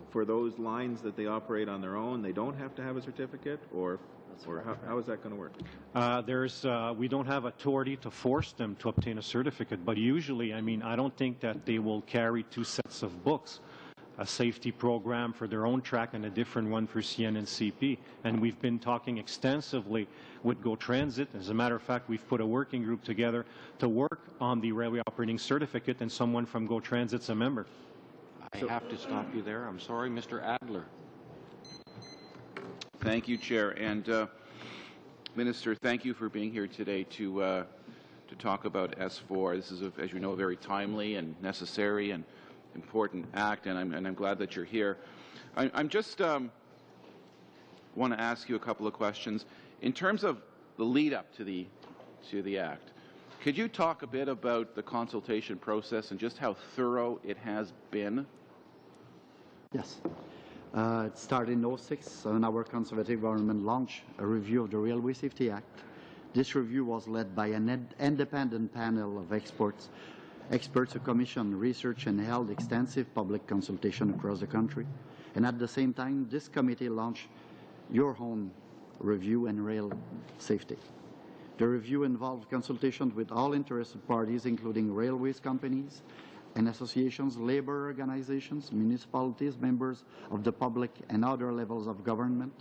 Speaker 9: for those lines that they operate on their own, they don't have to have a certificate, or how is that going to work?
Speaker 5: We don't have authority to force them to obtain a certificate, but usually, I mean, I don't think that they will carry two sets of books, a safety program for their own track and a different one for CN and CP. And we've been talking extensively with Go Transit. As a matter of fact, we've put a working group together to work on the railway operating certificate, and someone from Go Transit's a member.
Speaker 1: I have to stop you there. I'm sorry, Mr. Adler.
Speaker 11: Thank you, Chair. And Minister, thank you for being here today to talk about S4. This is, as you know, a very timely and necessary and important act, and I'm glad that you're here. I'm just want to ask you a couple of questions. In terms of the lead up to the act, could you talk a bit about the consultation process and just how thorough it has been?
Speaker 2: Yes. It started in 2006 when our Conservative government launched a review of the Railway Safety Act. This review was led by an independent panel of experts who commissioned research and held extensive public consultation across the country. And at the same time, this committee launched your own review and rail safety. The review involved consultations with all interested parties, including railways companies and associations, labor organizations, municipalities, members of the public, and other levels of government.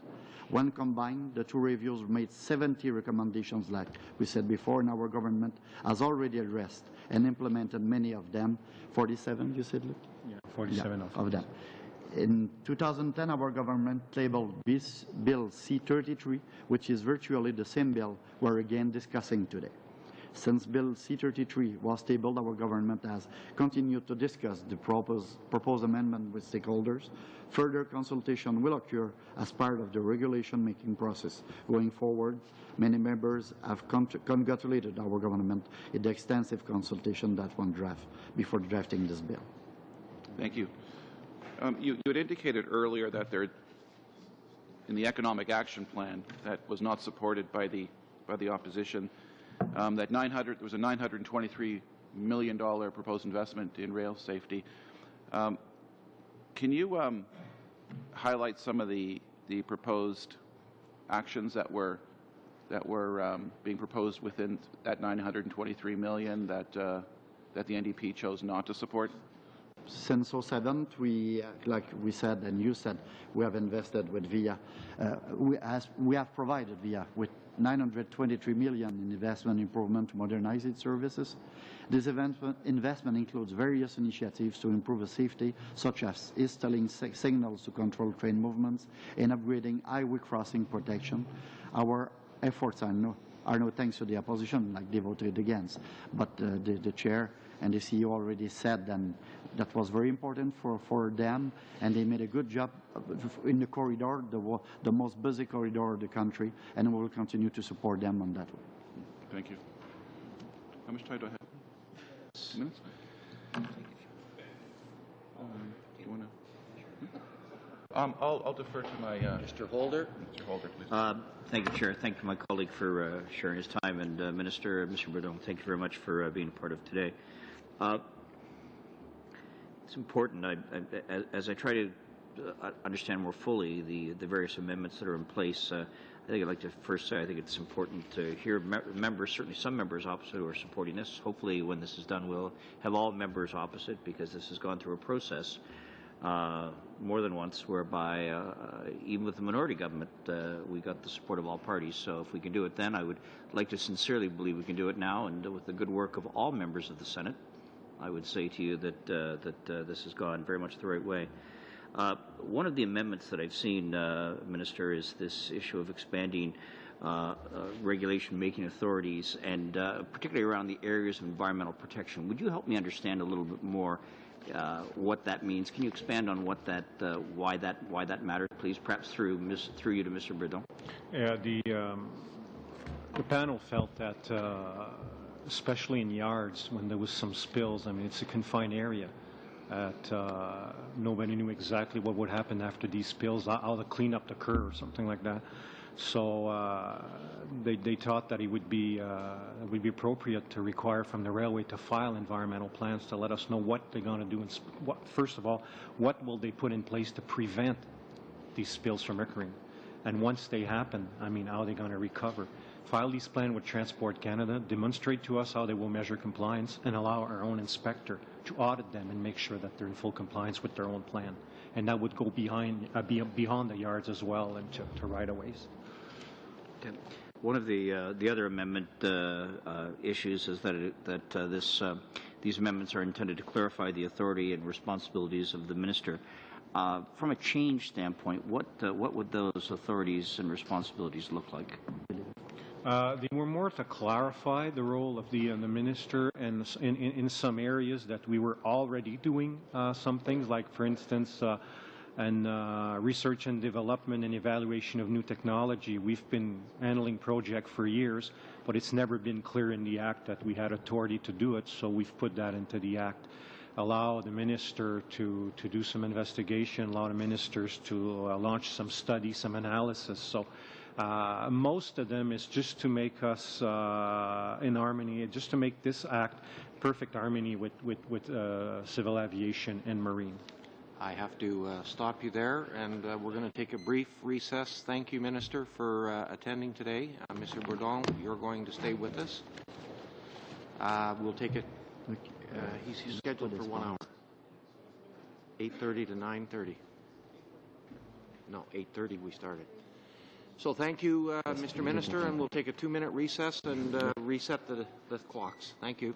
Speaker 2: When combined, the two reviews made 70 recommendations, like we said before, and our government has already addressed and implemented many of them. 47, you said, Luke?
Speaker 5: Yeah, 47
Speaker 2: of them. In 2010, our government tabled Bill C-33, which is virtually the same bill we're again discussing today. Since Bill C-33 was tabled, our government has continued to discuss the proposed amendment with stakeholders. Further consultation will occur as part of the regulation-making process. Going forward, many members have congratulated our government in the extensive consultation that one draft before drafting this bill.
Speaker 11: Thank you. You had indicated earlier that in the economic action plan that was not supported by the opposition, that there was a $923 million proposed investment in rail safety. Can you highlight some of the proposed actions that were being proposed within that $923 million that the NDP chose not to support?
Speaker 2: Since 2007, like we said and you said, we have invested with VIA. We have provided VIA with $923 million in investment improvement to modernize its services. This investment includes various initiatives to improve the safety, such as installing signals to control train movements and upgrading highway crossing protection. Our efforts are no thanks to the opposition, like they voted against, but the chair and the CEO already said that was very important for them, and they made a good job in the corridor, the most busy corridor of the country, and we will continue to support them on that one.
Speaker 11: Thank you. How much time do I have? 2 minutes? Do you want to? I'll defer to my...
Speaker 1: Mr. Holder?
Speaker 11: Mr. Holder, please.
Speaker 10: Thank you, Chair. Thank you, my colleague, for sharing his time. And Minister, Mr. Bourdon, thank you very much for being a part of today. It's important, as I try to understand more fully the various amendments that are in place, I think I'd like to first say I think it's important to hear members, certainly some members opposite, who are supporting this. Hopefully, when this is done, we'll have all members opposite, because this has gone through a process more than once whereby even with the minority government, we got the support of all parties. So if we can do it then, I would like to sincerely believe we can do it now, and with the good work of all members of the Senate, I would say to you that this has gone very much the right way. One of the amendments that I've seen, Minister, is this issue of expanding regulation-making authorities, and particularly around the areas of environmental protection. Would you help me understand a little bit more what that means? Can you expand on what that, why that matters, please? Perhaps through you to Mr. Bourdon.
Speaker 5: Yeah, the panel felt that, especially in yards, when there was some spills, I mean, it's a confined area. Nobody knew exactly what would happen after these spills, how to clean up the occur or something like that. So they thought that it would be appropriate to require from the railway to file environmental plans to let us know what they're going to do. And first of all, what will they put in place to prevent these spills from occurring? And once they happen, I mean, how are they going to recover? File these plans with Transport Canada, demonstrate to us how they will measure compliance, and allow our own inspector to audit them and make sure that they're in full compliance with their own plan. And that would go beyond the yards as well and to right-of-ways.
Speaker 10: Okay. One of the other amendment issues is that these amendments are intended to clarify the authority and responsibilities of the minister. From a change standpoint, what would those authorities and responsibilities look like?
Speaker 5: They were more to clarify the role of the minister, and in some areas that we were already doing some things, like, for instance, research and development and evaluation of new technology. We've been handling project for years, but it's never been clear in the Act that we had authority to do it, so we've put that into the Act. Allow the minister to do some investigation, allow the ministers to launch some study, some analysis. So most of them is just to make us in harmony, just to make this Act perfect harmony with civil aviation and marine.
Speaker 1: I have to stop you there, and we're going to take a brief recess. Thank you, Minister, for attending today. Mr. Bourdon, you're going to stay with us. We'll take it. He's scheduled for 1 hour. 8:30 to 9:30. No, 8:30 we started. So thank you, Mr. Minister, and we'll take a 2-minute recess and reset the clocks. Thank you.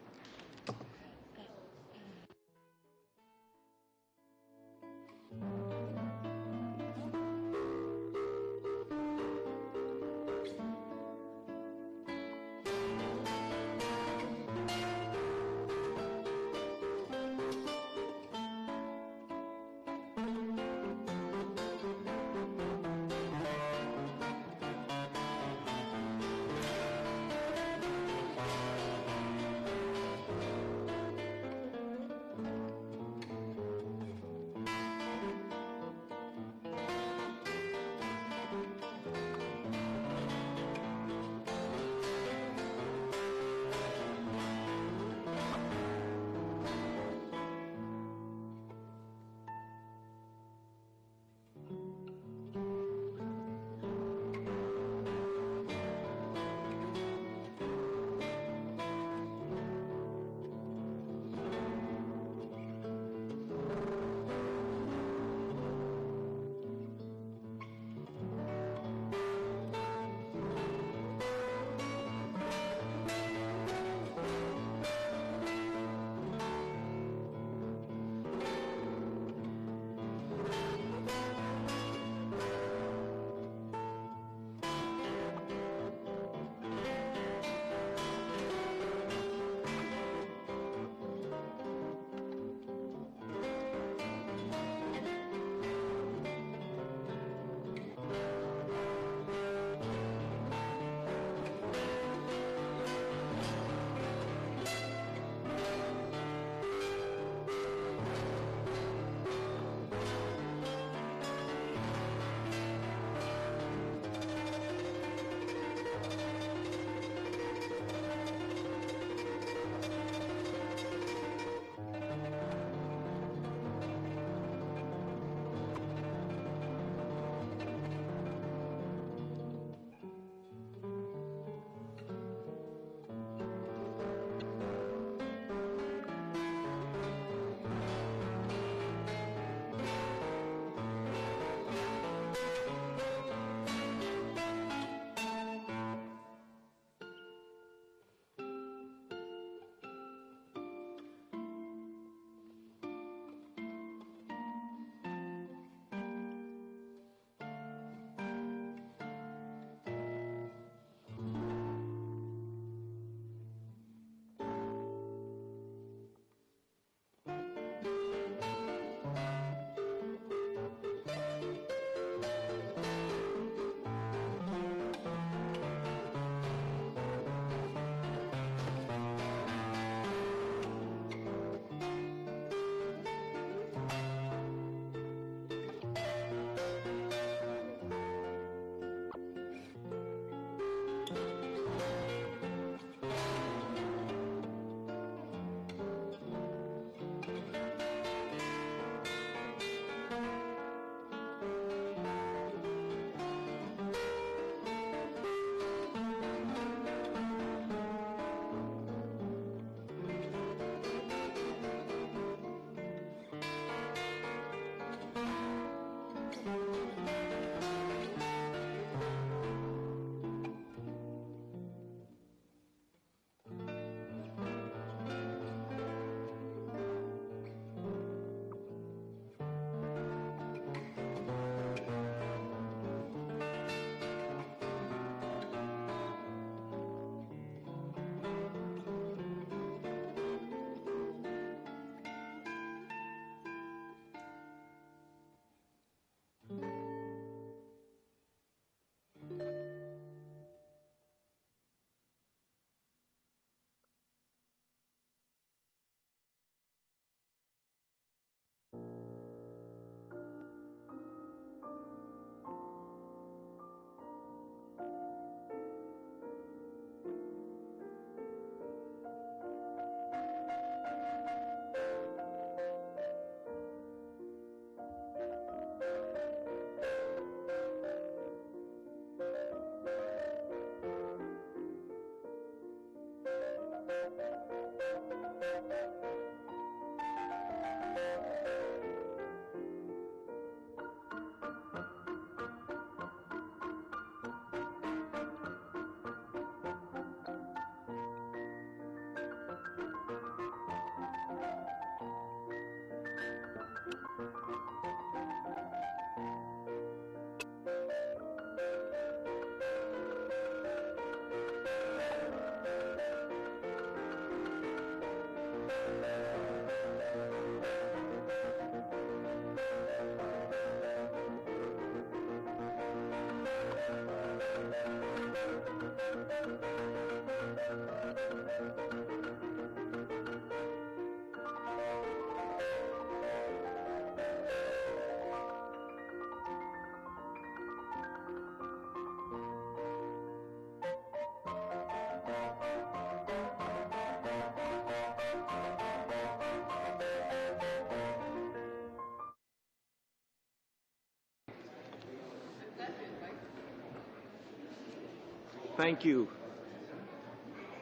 Speaker 1: Thank you.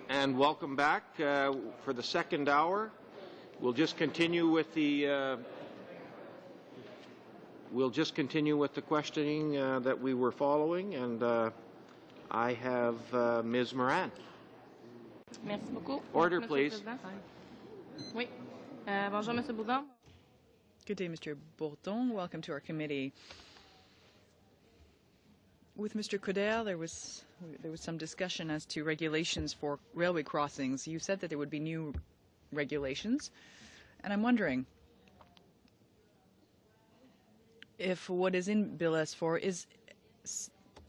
Speaker 1: And welcome back for the second hour. We'll just continue with the questioning that we were following, and I have Ms. Moran.
Speaker 12: Merci beaucoup.
Speaker 1: Order,
Speaker 12: Monsieur
Speaker 1: please.
Speaker 12: le Président. Oui. Bonjour, Monsieur Bourdon.
Speaker 3: Good day, Mr. Bourdon. Welcome to our committee. With Mr. Codel, there was some discussion as to regulations for railway crossings. You said that there would be new regulations, and I'm wondering if what is in Bill S4 is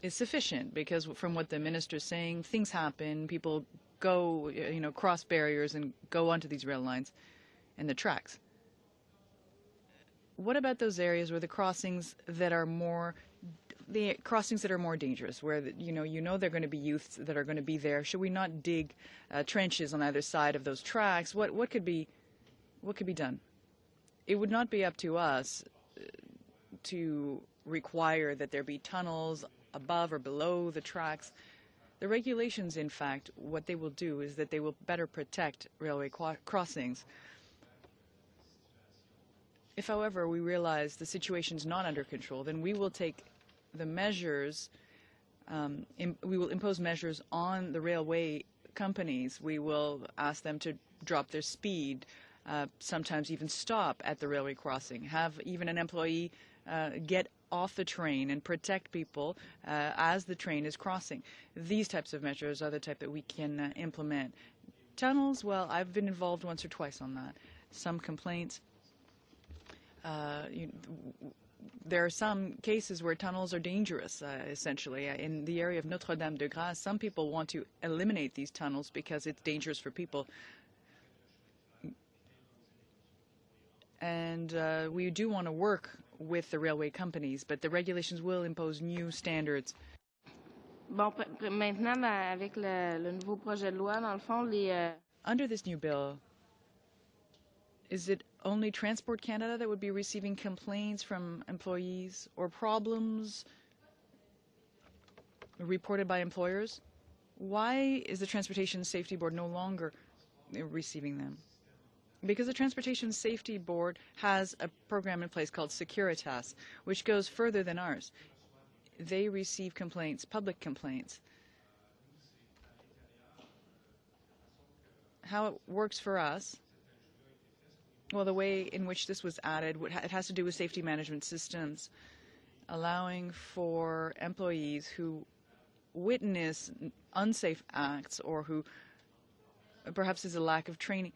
Speaker 3: sufficient, because from what the minister is saying, things happen, people go, cross barriers and go onto these rail lines and the tracks. What about those areas where the crossings that are more dangerous, where there are going to be youths that are going to be there? Should we not dig trenches on either side of those tracks? What could be done? It would not be up to us to require that there be tunnels above or below the tracks. The regulations, in fact, what they will do is that they will better protect railway crossings. If, however, we realize the situation is not under control, then we will take the measures, we will impose measures on the railway companies. We will ask them to drop their speed, sometimes even stop at the railway crossing, have even an employee get off the train and protect people as the train is crossing. These types of measures are the type that we can implement. Tunnels, well, I've been involved once or twice on that. Some complaints. There are some cases where tunnels are dangerous, essentially. In the area of Notre-Dame-de-Grâce, some people want to eliminate these tunnels because it's dangerous for people. And we do want to work with the railway companies, but the regulations will impose new standards.
Speaker 12: Bon, maintenant, avec le nouveau projet de loi, dans le fond,
Speaker 3: Under this new bill, is it only Transport Canada that would be receiving complaints from employees or problems reported by employers? Why is the Transportation Safety Board no longer receiving them? Because the Transportation Safety Board has a program in place called Securitas, which goes further than ours. They receive complaints, public complaints. How it works for us, well, the way in which this was added, it has to do with safety management systems, allowing for employees who witness unsafe acts or who perhaps there's a lack of training.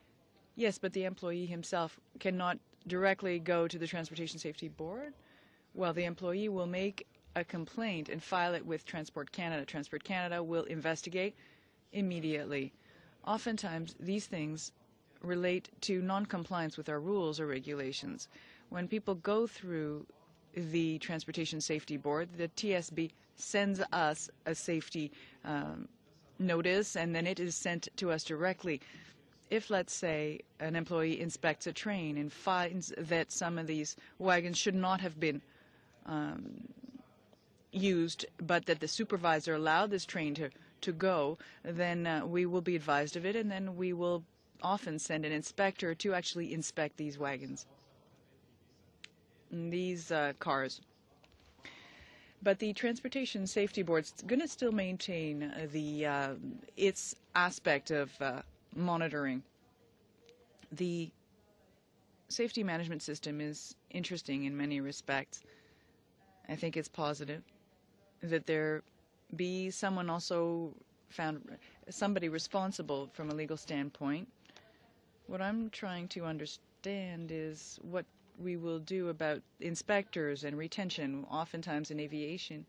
Speaker 3: Yes, but the employee himself cannot directly go to the Transportation Safety Board. Well, the employee will make a complaint and file it with Transport Canada. Transport Canada will investigate immediately. Oftentimes, these things relate to non-compliance with our rules or regulations. When people go through the Transportation Safety Board, the TSB sends us a safety notice, and then it is sent to us directly. If, let's say, an employee inspects a train and finds that some of these wagons should not have been used, but that the supervisor allowed this train to go, then we will be advised of it, and then we will often send an inspector to actually inspect these wagons, these cars. But the Transportation Safety Board is going to still maintain its aspect of monitoring. The safety management system is interesting in many respects. I think it's positive that there be someone also found, somebody responsible from a legal standpoint. What I'm trying to understand is what we will do about inspectors and retention. Oftentimes in aviation,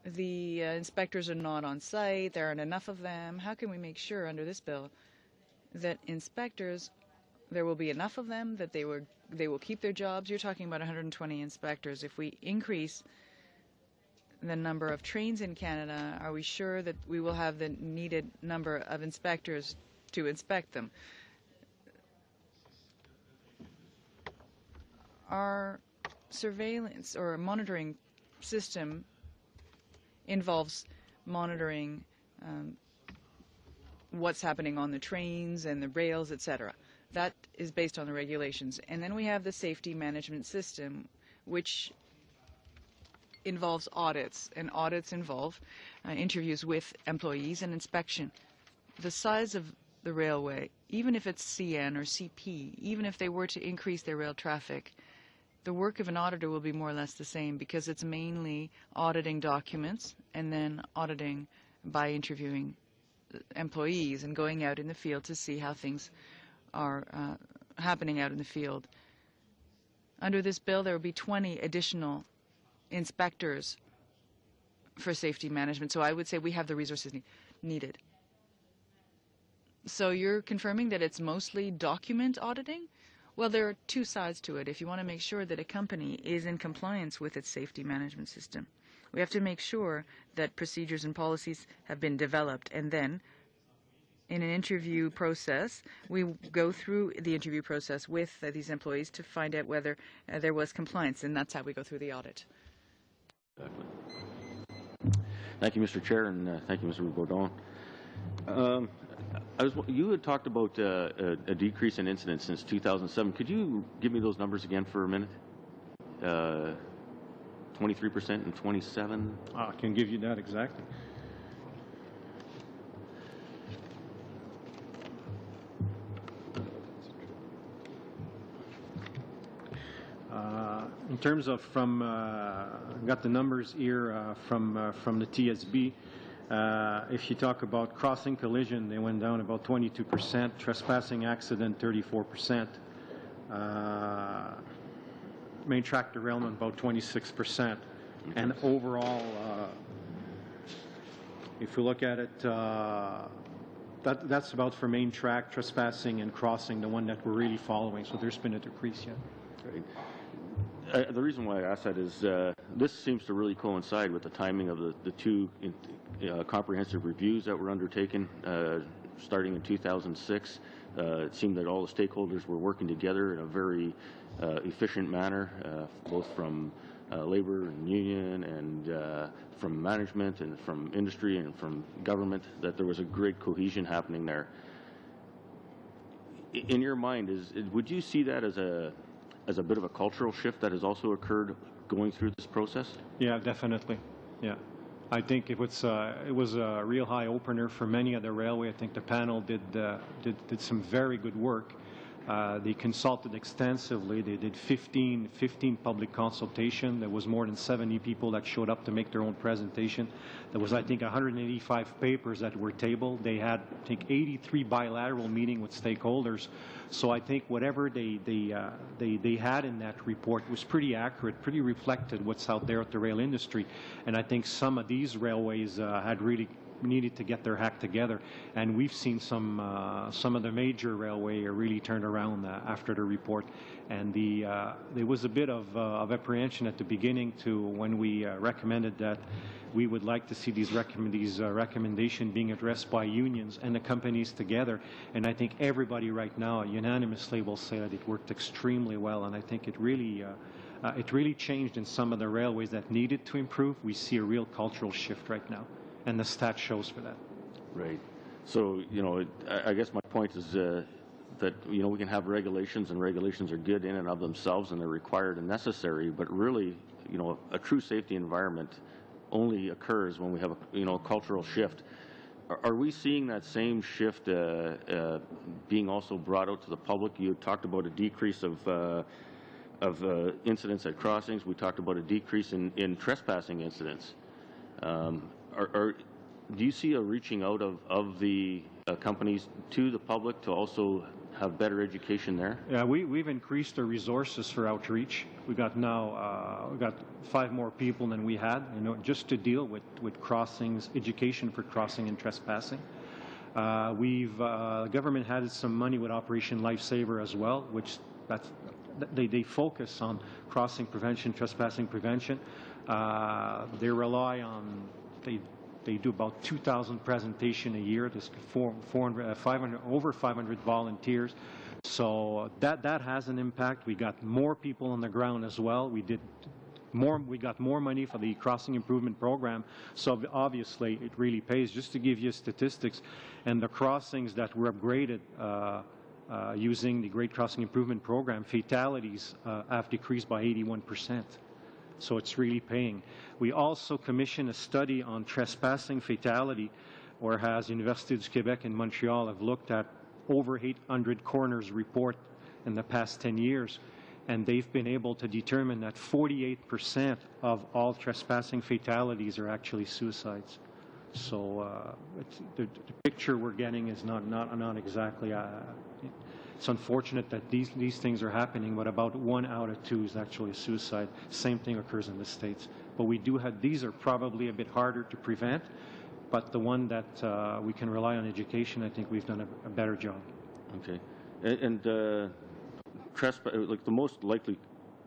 Speaker 3: the inspectors are not on site, there aren't enough of them. How can we make sure under this bill that inspectors, there will be enough of them, that they will keep their jobs? You're talking about 120 inspectors. If we increase the number of trains in Canada, are we sure that we will have the needed number of inspectors to inspect them? Our surveillance or monitoring system involves monitoring what's happening on the trains and the rails, etc. That is based on the regulations. And then we have the safety management system, which involves audits, and audits involve interviews with employees and inspection. The size of the railway, even if it's CN or CP, even if they were to increase their rail traffic, the work of an auditor will be more or less the same, because it's mainly auditing documents and then auditing by interviewing employees and going out in the field to see how things are happening out in the field. Under this bill, there will be 20 additional inspectors for safety management. So I would say we have the resources needed. So you're confirming that it's mostly document auditing? Well, there are two sides to it. If you want to make sure that a company is in compliance with its safety management system, we have to make sure that procedures and policies have been developed, and then in an interview process, we go through the interview process with these employees to find out whether there was compliance, and that's how we go through the audit.
Speaker 13: Exactly. Thank you, Mr. Chair, and thank you, Mr. Bourdon. You had talked about a decrease in incidents since 2007. Could you give me those numbers again for a minute? 23% and 27?
Speaker 5: I can give you that exactly. In terms of I've got the numbers here from the TSB. If you talk about crossing collision, they went down about 22%, trespassing accident 34%, main track derailment about 26%, and overall, if you look at it, that's about for main track, trespassing, and crossing, the one that we're really following. So there's been a decrease yet.
Speaker 13: Right. The reason why I asked that is this seems to really coincide with the timing of the two comprehensive reviews that were undertaken starting in 2006. It seemed that all the stakeholders were working together in a very efficient manner, both from labor and union and from management and from industry and from government, that there was a great cohesion happening there. In your mind, would you see that as a bit of a cultural shift that has also occurred going through this process? Yeah, definitely. Yeah. I think it was a real high opener for many of the railway. I think the panel did some very good work. They consulted extensively. They did 15 public consultation. There was more than 70 people that showed up to make their own presentation. There was, I think, 185 papers that were tabled. They had, I think, 83 bilateral meetings with stakeholders. So I think whatever they had in that report was pretty accurate, pretty reflected what's out there at the rail industry. And I think some of these railways had really needed to get their act together, and we've seen some of the major railway really turned around after the report. And there was a bit of apprehension at the beginning to when we recommended that we would like to see these recommendations being addressed by unions and the companies together. And I think everybody right now unanimously will say that it worked extremely well, and I think it really changed in some of the railways that needed to improve. We see a real cultural shift right now, and the stat shows for that. Right. So, I guess my point is that, we can have regulations, and regulations are good in and of themselves, and they're required and necessary, but really, a true safety environment only occurs when we have a cultural shift. Are we seeing that same shift being also brought out to the public? You talked about a decrease of incidents at crossings. We talked about a decrease in trespassing incidents. Do you see a reaching out of the companies to the public to also have better education there? Yeah, we've increased the resources for outreach. We got 5 more people than we had, just to deal with crossings, education for crossing and trespassing. The government had some money with Operation Lifesaver as well, which they focus on crossing prevention, trespassing prevention. They rely on they do about 2,000 presentations a year. There's over 500 volunteers. So that has an impact. We got more people on the ground as well. We did
Speaker 5: we got more money for the crossing improvement program, so obviously it really pays. Just to give you statistics, and the crossings that were upgraded using the Great Crossing Improvement Program, fatalities have decreased by 81%. So it's really paying. We also commissioned a study on trespassing fatality, whereas Université du Québec and Montreal have looked at over 800 coroners report in the past 10 years. And they've been able to determine that 48% of all trespassing fatalities are actually suicides. So the picture we're getting is not exactly. It's unfortunate that these things are happening, but about 1 out of 2 is actually a suicide. Same thing occurs in the States. But we do have, these are probably a bit harder to prevent, but the one that we can rely on education, I think we've done a better job.
Speaker 13: Okay. And like the most likely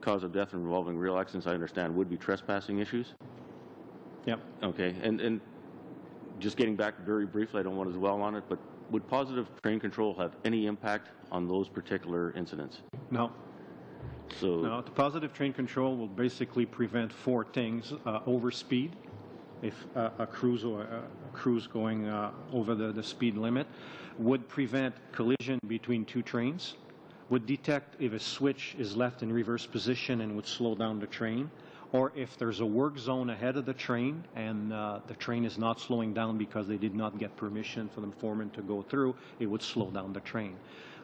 Speaker 13: cause of death involving real accidents, I understand, would be trespassing issues?
Speaker 5: Yep.
Speaker 13: Okay. And just getting back very briefly, I don't want to dwell on it, but would positive train control have any impact on those particular incidents?
Speaker 5: No.
Speaker 13: So
Speaker 5: no, the positive train control will basically prevent 4 things: overspeed, if a cruise going over the speed limit, would prevent collision between 2 trains, would detect if a switch is left in reverse position and would slow down the train, or if there's a work zone ahead of the train and the train is not slowing down because they did not get permission for the foreman to go through, it would slow down the train.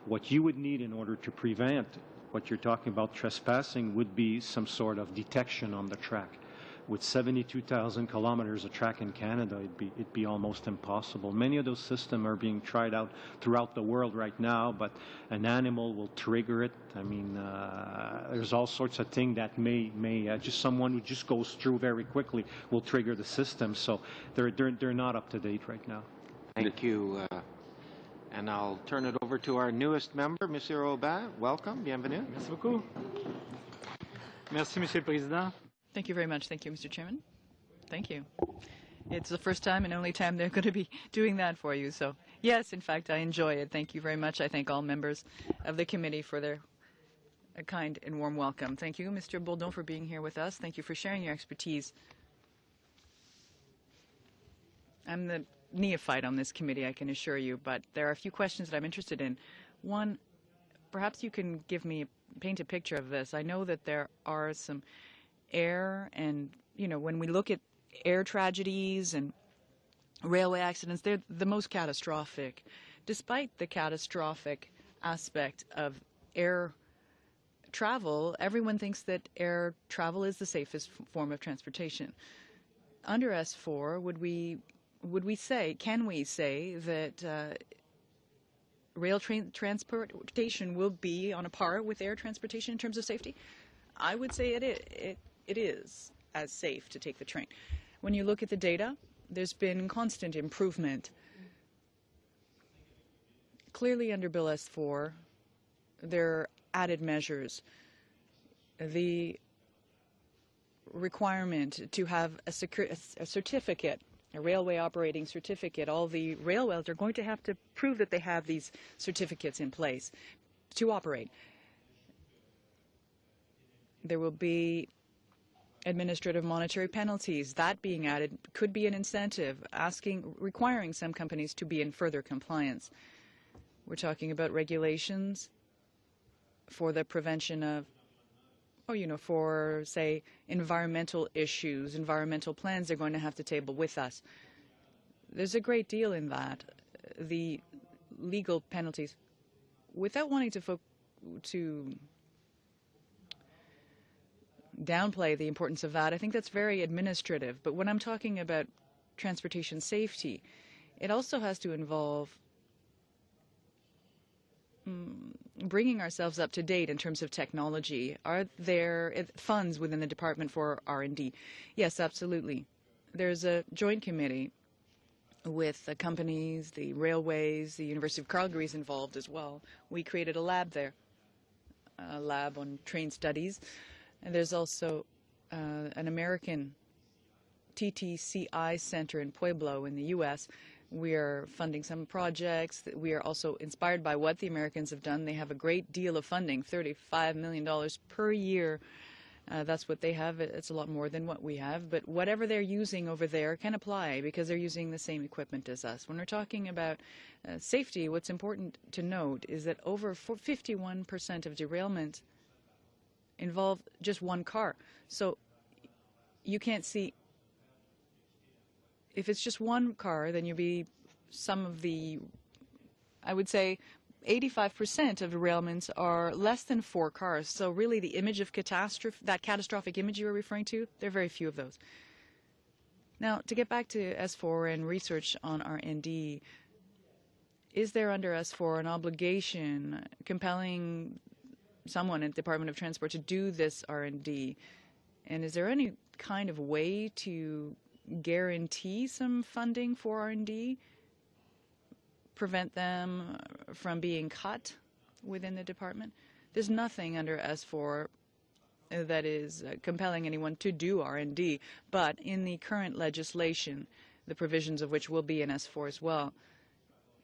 Speaker 5: What you would need in order to prevent what you're talking about trespassing would be some sort of detection on the track. With 72,000 kilometers of track in Canada, it'd be almost impossible. Many of those systems are being tried out throughout the world right now, but an animal will trigger it. I mean, there's all sorts of things that may just someone who just goes through very quickly will trigger the system. So they're not up to date right now.
Speaker 1: Thank you. And I'll turn it over to our newest member, Monsieur Aubin. Welcome, bienvenue.
Speaker 14: Merci beaucoup. Merci, Monsieur le Président.
Speaker 3: Thank you very much. Thank you, Mr. Chairman. Thank you. It's the first time and only time they're going to be doing that for you. So, yes, in fact, I enjoy it. Thank you very much. I thank all members of the committee for their kind and warm welcome. Thank you, Mr. Bourdon, for being here with us. Thank you for sharing your expertise. I'm the neophyte on this committee, I can assure you, but there are a few questions that I'm interested in. One, perhaps you can paint a picture of this. I know that there are some air and, when we look at air tragedies and railway accidents, they're the most catastrophic. Despite the catastrophic aspect of air travel, everyone thinks that air travel is the safest form of transportation. Under S4, can we say that rail transportation will be on a par with air transportation in terms of safety? I would say it is as safe to take the train. When you look at the data, there's been constant improvement. Clearly under Bill S4, there are added measures. The requirement to have a certificate, a railway operating certificate, all the railways are going to have to prove that they have these certificates in place to operate. There will be administrative monetary penalties. That being added could be an incentive, requiring some companies to be in further compliance. We're talking about regulations for the prevention of, for, say, environmental issues, environmental plans they're going to have to table with us. There's a great deal in that, the legal penalties. Without wanting to downplay the importance of that, I think that's very administrative. But when I'm talking about transportation safety, it also has to involve bringing ourselves up to date in terms of technology. Are there funds within the department for R&D? Yes, absolutely. There's a joint committee with the companies, the railways, the University of Calgary is involved as well. We created a lab there, a lab on train studies. And there's also an American TTCI center in Pueblo in the U.S. We are funding some projects. We are also inspired by what the Americans have done. They have a great deal of funding, $35 million per year That's what they have. It's a lot more than what we have. But whatever they're using over there can apply because they're using the same equipment as us. When we're talking about safety, what's important to note is that over 51% of derailments involve just one car. So you can't see. If it's just one car, then you'll be some of the, I would say, 85% of derailments are less than 4 cars. So really the image of catastrophe, that catastrophic image you were referring to, there are very few of those. Now, to get back to S4 and research on R&D, is there under S4 an obligation compelling someone at the Department of Transport to do this R&D? And is there any kind of way to guarantee some funding for R&D? Prevent them from being cut within the department? There's nothing under S4 that is compelling anyone to do R&D, but in the current legislation, the provisions of which will be in S4 as well,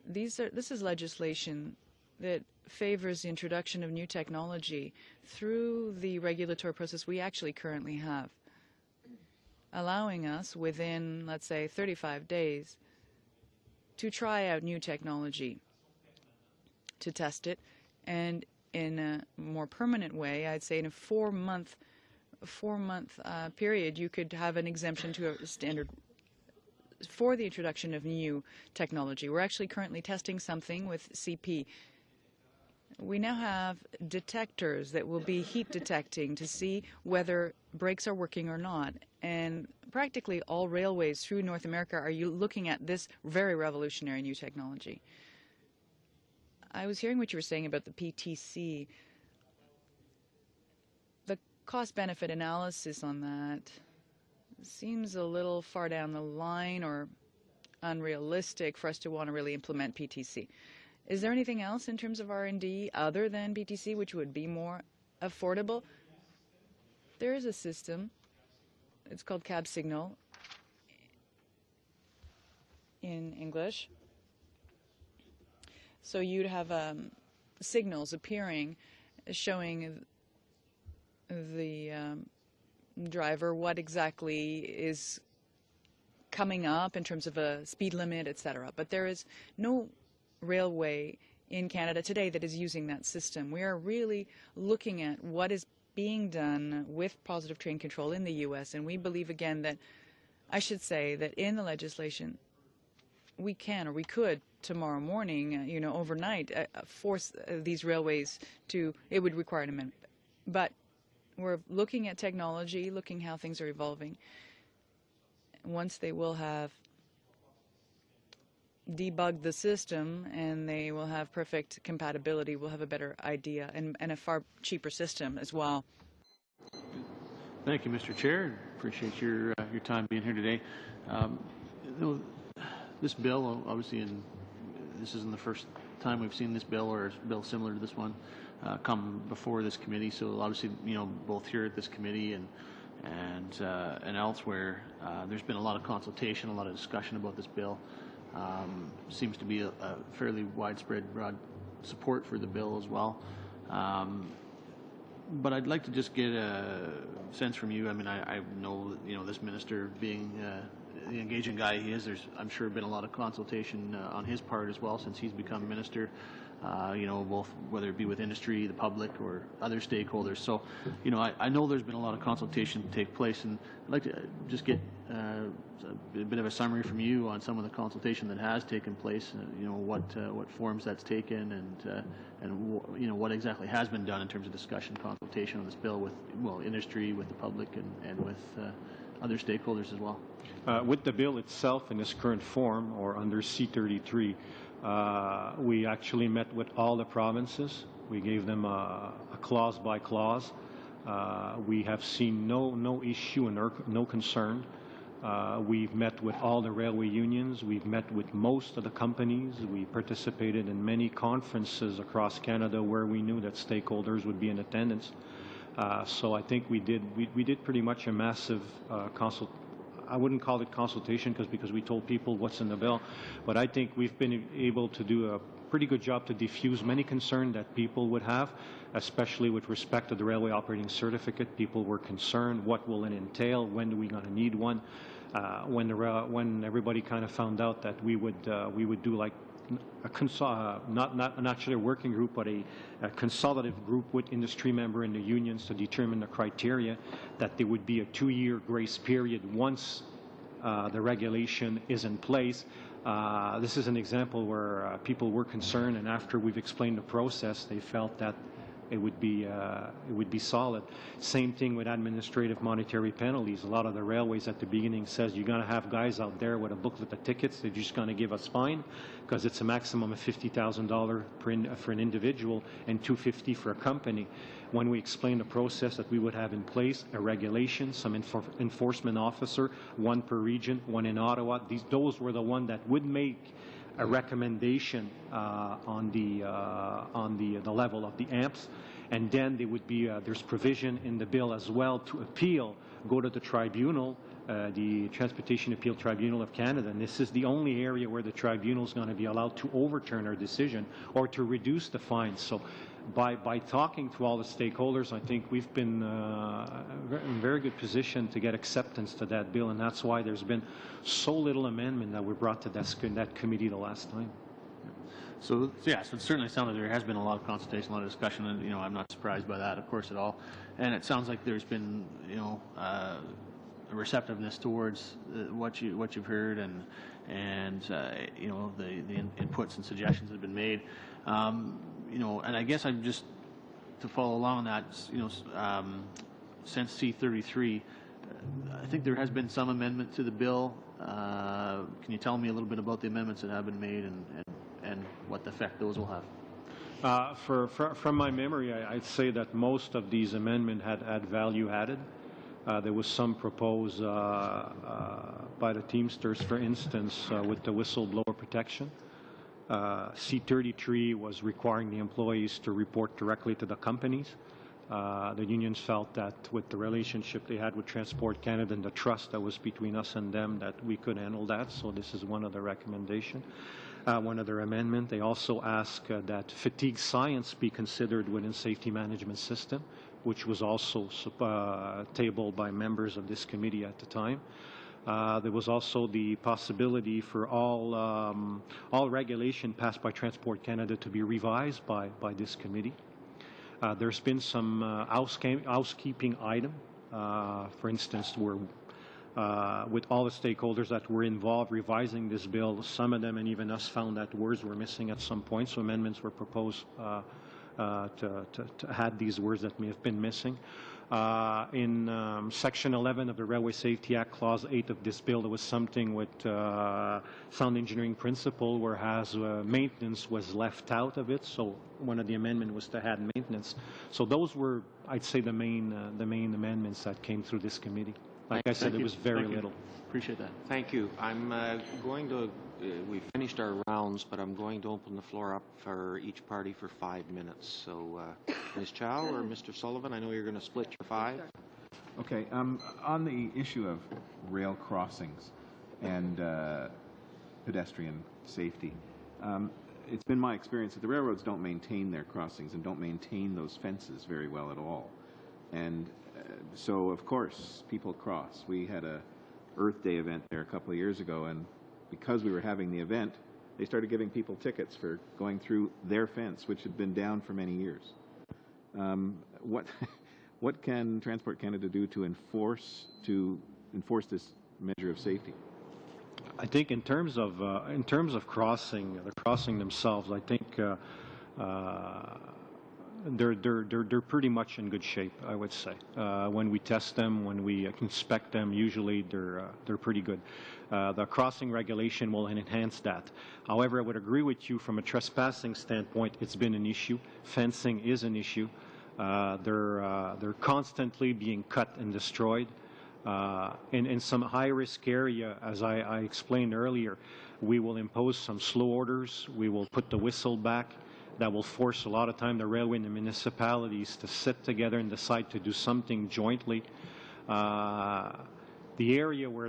Speaker 3: this is legislation that favors the introduction of new technology through the regulatory process we actually currently have, allowing us within, let's say, 35 days to try out new technology, to test it, and in a more permanent way, I'd say in a four-month period, you could have an exemption to a standard for the introduction of new technology. We're actually currently testing something with CP. We now have detectors that will be heat detecting to see whether brakes are working or not. And practically all railways through North America are looking at this very revolutionary new technology. I was hearing what you were saying about the PTC. The cost-benefit analysis on that seems a little far down the line or unrealistic for us to want to really implement PTC. Is there anything else in terms of R&D other than PTC which would be more affordable? There is a system. It's called cab signal in English. So you'd have signals appearing showing the driver what exactly is coming up in terms of a speed limit, etc. But there is no railway in Canada today that is using that system. We are really looking at what is being done with positive train control in the U.S., and we believe, again, that I should say that in the legislation we can, or we could, tomorrow morning, overnight, force these railways to, it would require an amendment. But we're looking at technology, looking how things are evolving. Once they will have debugged the system and they will have perfect compatibility, we'll have a better idea and a far cheaper system as well.
Speaker 15: Thank you, Mr. Chair. Appreciate your time being here today. This bill, obviously, this isn't the first time we've seen this bill or a bill similar to this one come before this committee. So obviously, both here at this committee and elsewhere, there's been a lot of consultation, a lot of discussion about this bill. Seems to be a fairly widespread, broad support for the bill as well. But I'd like to just get a sense from you. I mean, I know this minister being the engaging guy he is. There's, I'm sure, been a lot of consultation on his part as well since he's become minister. Both whether it be with industry, the public, or other stakeholders. So, I know there's been a lot of consultation take place, and I'd like to just get a bit of a summary from you on some of the consultation that has taken place. What forms that's taken, and what exactly has been done in terms of discussion, consultation on this bill with industry, with the public, and with other stakeholders as well.
Speaker 5: With the bill itself in its current form, or under C-33. We actually met with all the provinces. We gave them a clause by clause. We have seen no issue and no concern. We've met with all the railway unions. We've met with most of the companies. We participated in many conferences across Canada where we knew that stakeholders would be in attendance. So I think we did pretty much a massive I wouldn't call it consultation because we told people what's in the bill, but I think we've been able to do a pretty good job to diffuse many concerns that people would have, especially with respect to the railway operating certificate. People were concerned, what will it entail, when are we going to need one? When everybody kind of found out that we would do like not actually a working group, but a consultative group with industry member and the unions to determine the criteria, that there would be a 2-year grace period once the regulation is in place. This is an example where people were concerned, and after we've explained the process, they felt that it would be solid. Same thing with administrative monetary penalties. A lot of the railways at the beginning says you're going to have guys out there with a booklet of tickets. They're just going to give us fine because it's a maximum of $50,000 for an individual and $250 for a company. When we explained the process that we would have in place, a regulation, some enforcement officer, one per region, one in Ottawa, those were the ones that would make a recommendation on the level of the amps, and then there would be there's provision in the bill as well to appeal, go to the tribunal, the Transportation Appeal Tribunal of Canada, and this is the only area where the tribunal is going to be allowed to overturn our decision or to reduce the fines. So by talking to all the stakeholders, I think we've been in very good position to get acceptance to that bill, and that's why there's been so little amendment that were brought to that committee the last time.
Speaker 15: So yeah, so it certainly sounds like there has been a lot of consultation, a lot of discussion, and I'm not surprised by that, of course, at all. And it sounds like there's been a receptiveness towards what you've heard, and the inputs and suggestions that have been made. And I guess I'm just to follow along on that. Since C-33, I think there has been some amendment to the bill. Can you tell me a little bit about the amendments that have been made and what effect those will have?
Speaker 5: From my memory, I'd say that most of these amendments had value added. There was some proposed by the Teamsters, for instance, with the whistleblower protection. C-33 was requiring the employees to report directly to the companies. The unions felt that with the relationship they had with Transport Canada and the trust that was between us and them, that we could handle that. So this is one of the recommendations. One other amendment, they also ask that fatigue science be considered within safety management system, which was also tabled by members of this committee at the time. There was also the possibility for all regulation passed by Transport Canada to be revised by this committee. There's been some housekeeping item. For instance, with all the stakeholders that were involved revising this bill, some of them and even us found that words were missing at some point, so amendments were proposed to add these words that may have been missing. In Section 11 of the Railway Safety Act, Clause 8 of this bill, there was something with sound engineering principle, whereas maintenance was left out of it. So one of the amendments was to add maintenance. So those were, I'd say, the main amendments that came through this committee. Like I said, it was very little.
Speaker 15: Appreciate that.
Speaker 1: Thank you. I'm going to, we finished our rounds, but I'm going to open the floor up for each party for 5 minutes. So Ms. Chow or Mr. Sullivan, I know you're going to split your 5.
Speaker 9: Okay. On the issue of rail crossings and pedestrian safety, it's been my experience that the railroads don't maintain their crossings and don't maintain those fences very well at all. And so, of course, people cross. We had a Earth Day event there a couple of years ago, and because we were having the event, they started giving people tickets for going through their fence, which had been down for many years. What can Transport Canada do to enforce this measure of safety?
Speaker 5: I think in terms of crossing, the crossing themselves, I think they're pretty much in good shape, I would say. When we test them, when we inspect them, usually they're pretty good. The crossing regulation will enhance that. However, I would agree with you from a trespassing standpoint, it's been an issue. Fencing is an issue. They're constantly being cut and destroyed. In some high-risk area, as I explained earlier, we will impose some slow orders. We will put the whistle back. That will force a lot of time the railway and the municipalities to sit together and decide to do something jointly. the area where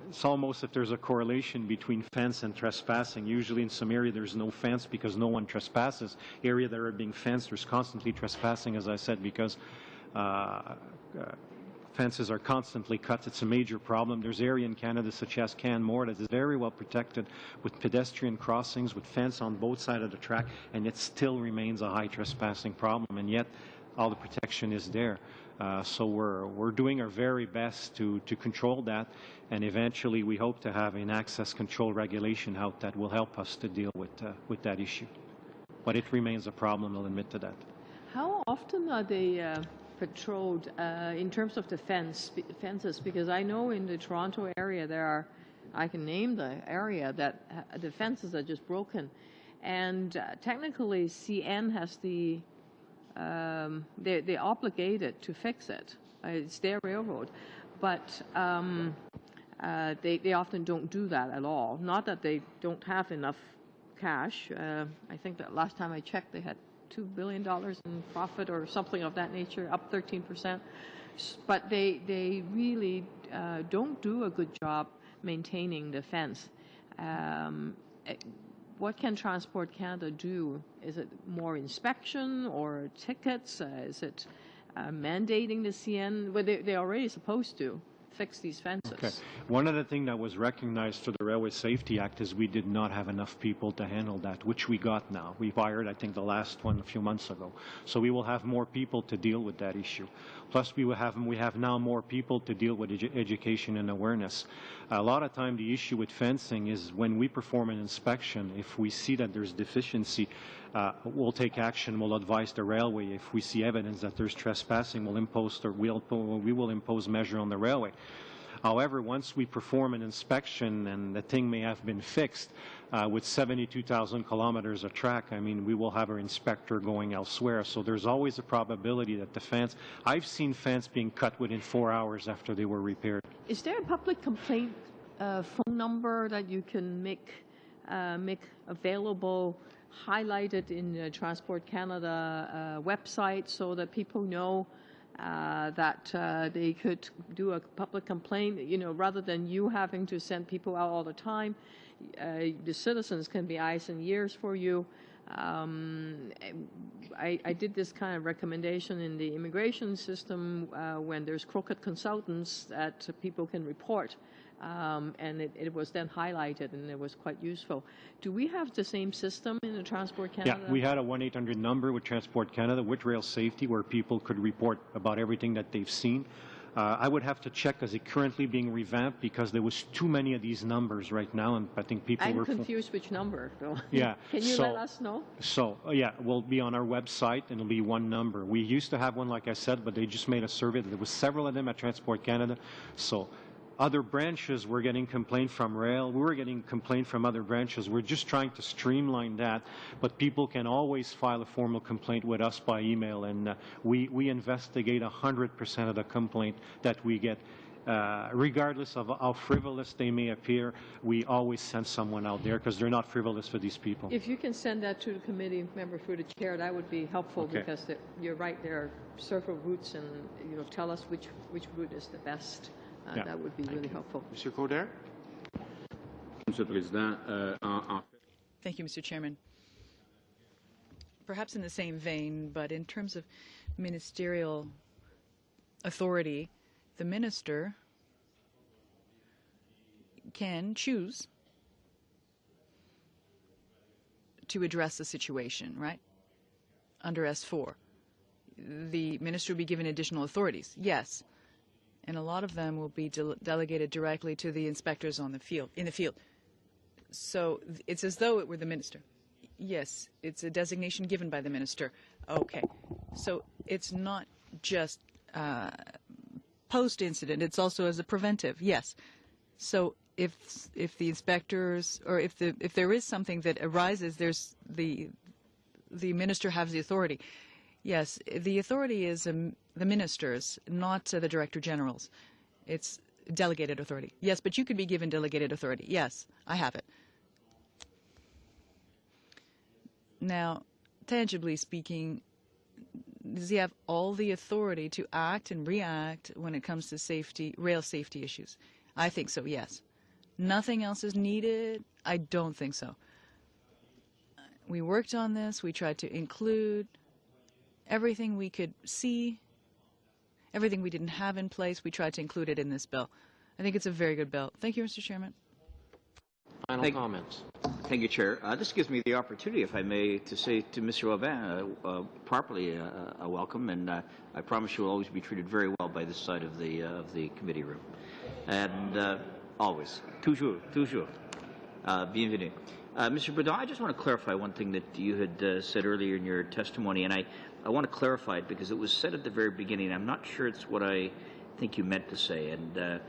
Speaker 5: it's almost if there's a correlation between fence and trespassing. Usually in some area there's no fence because no one trespasses. Area that are being fenced, there's constantly trespassing, as I said, because fences are constantly cut. It's a major problem. There's area in Canada such as Canmore that is very well protected with pedestrian crossings, with fence on both sides of the track, and it still remains a high trespassing problem, and yet all the protection is there. So we're doing our very best to control that, and eventually we hope to have an access control regulation out that will help us to deal with that issue. But it remains a problem, I'll admit to that.
Speaker 4: How often are they patrolled in terms of the fences? Because I know in the Toronto area there are, I can name the area that the fences are just broken, and technically CN has the they're obligated to fix it. It's their railroad, but they often don't do that at all. Not that they don't have enough cash. I think that last time I checked, they had $2 billion in profit or something of that nature, up 13%. But they really don't do a good job maintaining the fence. What can Transport Canada do? Is it more inspection or tickets? Is it mandating the CN? Well, they're already supposed to fix these fences.
Speaker 5: Okay. One of the things that was recognized for the Railway Safety Act is we did not have enough people to handle that, which we got now. We've hired, I think, the last one a few months ago. So we will have more people to deal with that issue. Plus, we have now more people to deal with education and awareness. A lot of time, the issue with fencing is when we perform an inspection, if we see that there's deficiency, we'll take action. We'll advise the railway. If we see evidence that there's trespassing, we will impose measure on the railway. However, once we perform an inspection and the thing may have been fixed, with 72,000 kilometers of track, I mean, we will have our inspector going elsewhere. So there's always a probability that the fence, I've seen fence being cut within 4 hours after they were repaired.
Speaker 4: Is there a public complaint phone number that you can make available, highlighted in the Transport Canada website so that people know that they could do a public complaint, you know, rather than you having to send people out all the time? The citizens can be eyes and ears for you. I did this kind of recommendation in the immigration system when there's crooked consultants that people can report, and it was then highlighted, and it was quite useful. Do we have the same system in the Transport Canada?
Speaker 5: Yeah, we had a 1-800 number with Transport Canada, with Rail Safety, where people could report about everything that they've seen. I would have to check, is it currently being revamped, because there was too many of these numbers right now, and I think people were...
Speaker 4: I'm confused which number, though.
Speaker 5: Yeah.
Speaker 4: Can you let us know?
Speaker 5: So, yeah, we'll be on our website, and it'll be one number. We used to have one, like I said, but they just made a survey. There was several of them at Transport Canada. So other branches were getting complaint from rail. We were getting complaint from other branches. We're just trying to streamline that, but people can always file a formal complaint with us by email, and we investigate 100% of the complaint that we get. Regardless of how frivolous they may appear, we always send someone out there because they're not frivolous for these people.
Speaker 4: If you can send that to the committee member through the chair, that would be helpful,
Speaker 5: Okay.
Speaker 4: because you're right, there are several routes, and tell us which route is the best.
Speaker 5: Yeah.
Speaker 4: That would be really helpful.
Speaker 1: Monsieur Coder?
Speaker 6: Monsieur le Président,
Speaker 3: Thank you, Mr. Chairman. Perhaps in the same vein, but in terms of ministerial authority, the minister can choose to address the situation, right? Under S4. The minister will be given additional authorities, yes. And a lot of them will be delegated directly to the inspectors in the field. So it's as though it were the minister. Yes, it's a designation given by the minister. Okay. So it's not just post-incident, it's also as a preventive, yes. So if the inspectors, or if there is something that arises, there's the minister has the authority. Yes, the authority is the ministers, not the director generals. It's delegated authority. Yes, but you could be given delegated authority. Yes, I have it. Now, tangibly speaking, does he have all the authority to act and react when it comes to safety, rail safety issues? I think so, yes. Nothing else is needed? I don't think so. We worked on this. We tried to include everything we could see, everything we didn't have in place. We tried to include it in this bill. I think it's a very good bill. Thank you, Mr. Chairman.
Speaker 1: Final comments.
Speaker 10: Thank you, Chair. This gives me the opportunity, if I may, to say to Mr. Aubin properly a welcome, and I promise you will always be treated very well by this side of the committee room. And always. Toujours. Bienvenue. Mr. Bourdon, I just want to clarify one thing that you had said earlier in your testimony, and I want to clarify it because it was said at the very beginning. I'm not sure it's what I think you meant to say. And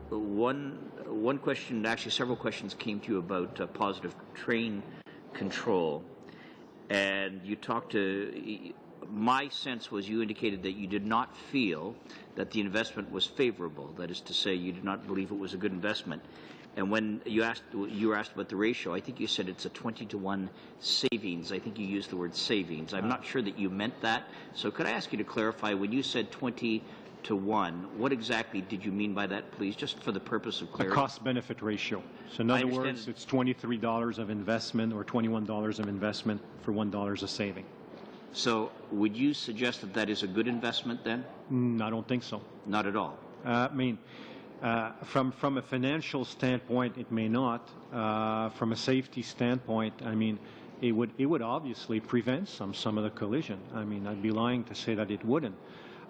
Speaker 10: one question, actually several questions came to you about positive train control. And you talked to, my sense was you indicated that you did not feel that the investment was favorable. That is to say, you did not believe it was a good investment. And when you were asked about the ratio, I think you said it's a 20-to-1 savings. I think you used the word savings. I'm not sure that you meant that. So could I ask you to clarify, when you said 20-to-1, what exactly did you mean by that, please, just for the purpose of clarity?
Speaker 5: A cost-benefit ratio. So in other words, it's $23 of investment or $21 of investment for $1 of saving.
Speaker 10: So would you suggest that that is a good investment then?
Speaker 5: I don't think so.
Speaker 10: Not at all?
Speaker 5: I mean, from a financial standpoint, it may not. From a safety standpoint, I mean, it would obviously prevent some of the collision. I mean, I'd be lying to say that it wouldn't.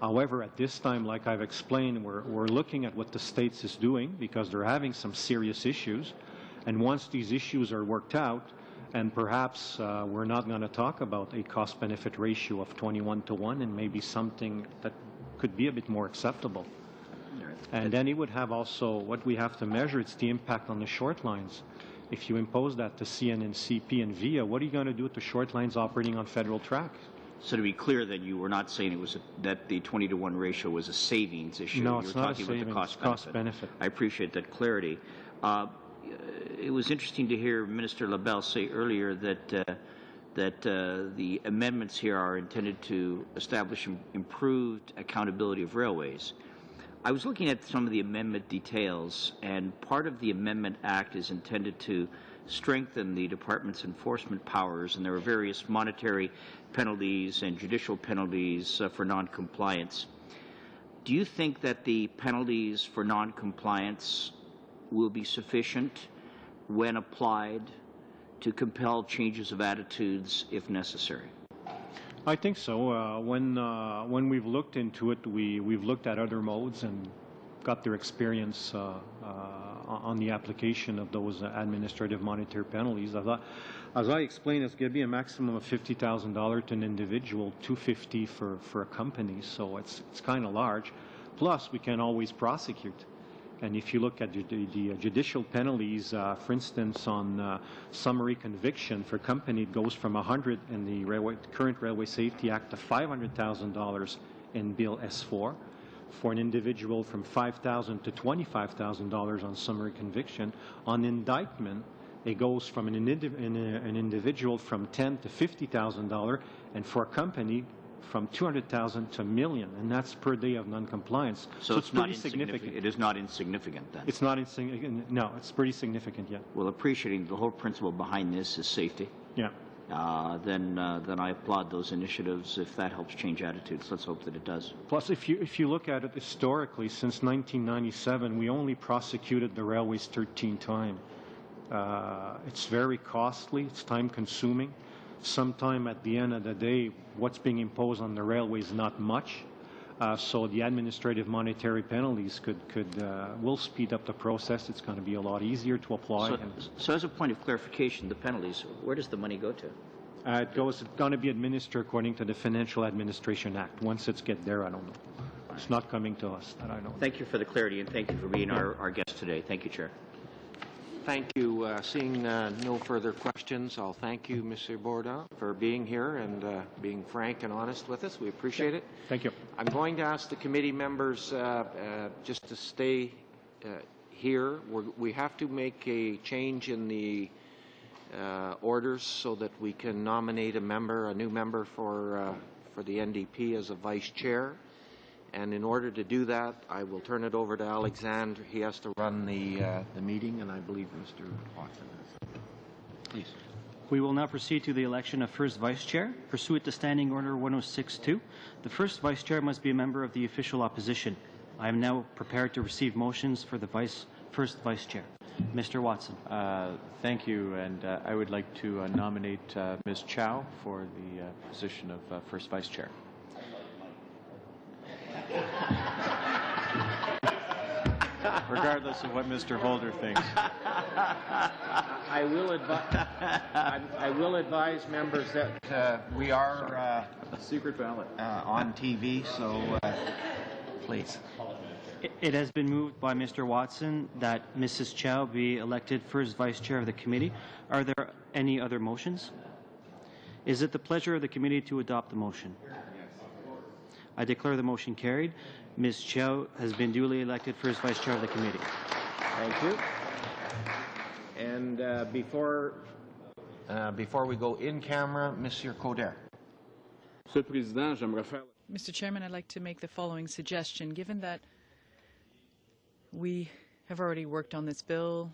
Speaker 5: However, at this time, like I've explained, we're looking at what the states is doing because they're having some serious issues. And once these issues are worked out, and perhaps we're not going to talk about a cost-benefit ratio of 21-to-1 and maybe something that could be a bit more acceptable. And then it would have also, what we have to measure, it's the impact on the short lines. If you impose that to CNN, CP, and VIA, what are you going to do with the short lines operating on federal track?
Speaker 10: So to be clear, then, you were not saying it was that the 20-to-1 ratio was a savings issue.
Speaker 5: No,
Speaker 10: you
Speaker 5: it's
Speaker 10: were
Speaker 5: not
Speaker 10: talking
Speaker 5: a savings,
Speaker 10: about the cost-benefit. I appreciate that clarity. It was interesting to hear Minister LaBelle say earlier that the amendments here are intended to establish improved accountability of railways. I was looking at some of the amendment details, and part of the Amendment Act is intended to strengthen the department's enforcement powers, and there are various monetary penalties and judicial penalties for noncompliance. Do you think that the penalties for noncompliance will be sufficient when applied to compel changes of attitudes if necessary?
Speaker 5: I think so. When we've looked into it, we've looked at other modes and got their experience on the application of those administrative monetary penalties. As I explained, it's going to be a maximum of $50,000 to an individual, $250,000 for a company, so it's kind of large. Plus, we can always prosecute. And if you look at the judicial penalties, for instance, on summary conviction for company, it goes from $100,000 in the current Railway Safety Act to $500,000 in Bill S4. For an individual, from $5,000 to $25,000 on summary conviction. On indictment, it goes from an individual from $10,000 to $50,000, and for a company, from $200,000 to $1 million, and that's per day of noncompliance.
Speaker 10: So it's
Speaker 5: pretty
Speaker 10: not
Speaker 5: significant.
Speaker 10: It is not insignificant then?
Speaker 5: It's not insignificant. No, it's pretty significant, yeah.
Speaker 10: Well, appreciating the whole principle behind this is safety.
Speaker 5: Yeah.
Speaker 10: Then I applaud those initiatives if that helps change attitudes. Let's hope that it does.
Speaker 5: Plus, if you look at it historically, since 1997, we only prosecuted the railways 13 times. It's very costly. It's time-consuming. Sometime at the end of the day, what's being imposed on the railway is not much. So the administrative monetary penalties will speed up the process. It's going to be a lot easier to apply.
Speaker 10: So as a point of clarification, the penalties, where does the money go to?
Speaker 5: It's going to be administered according to the Financial Administration Act. Once it's get there, I don't know. It's not coming to us, that I know.
Speaker 10: Thank you for the clarity, and thank you for being our guest today. Thank you, Chair.
Speaker 1: Thank you. Seeing no further questions, I'll thank you, Mr. Bourdon, for being here and being frank and honest with us. We appreciate it.
Speaker 5: Thank you.
Speaker 1: I'm going to ask the committee members just to stay here. We have to make a change in the orders so that we can nominate a new member for for the NDP as a vice chair. And in order to do that, I will turn it over to Alexander. He has to run the meeting, and I believe Mr. Watson is. Please.
Speaker 16: We will now proceed to the election of first vice chair. Pursuant to Standing Order 106.2, the first vice chair must be a member of the official opposition. I am now prepared to receive motions for the first vice chair. Mr. Watson.
Speaker 8: Thank you, and I would like to nominate Ms. Chow for the position of first vice chair. Regardless of what Mr. Holder thinks.
Speaker 1: I will advise members that we are
Speaker 8: a secret ballot
Speaker 1: on TV, so please.
Speaker 16: It has been moved by Mr. Watson that Mrs. Chow be elected first vice chair of the committee. Are there any other motions? Is it the pleasure of the committee to adopt the motion? I declare the motion carried. Ms. Chow has been duly elected first vice chair of the committee.
Speaker 1: Thank you. And before we go in camera, Monsieur Coder.
Speaker 3: Mr. Chairman, I'd like to make the following suggestion. Given that we have already worked on this bill,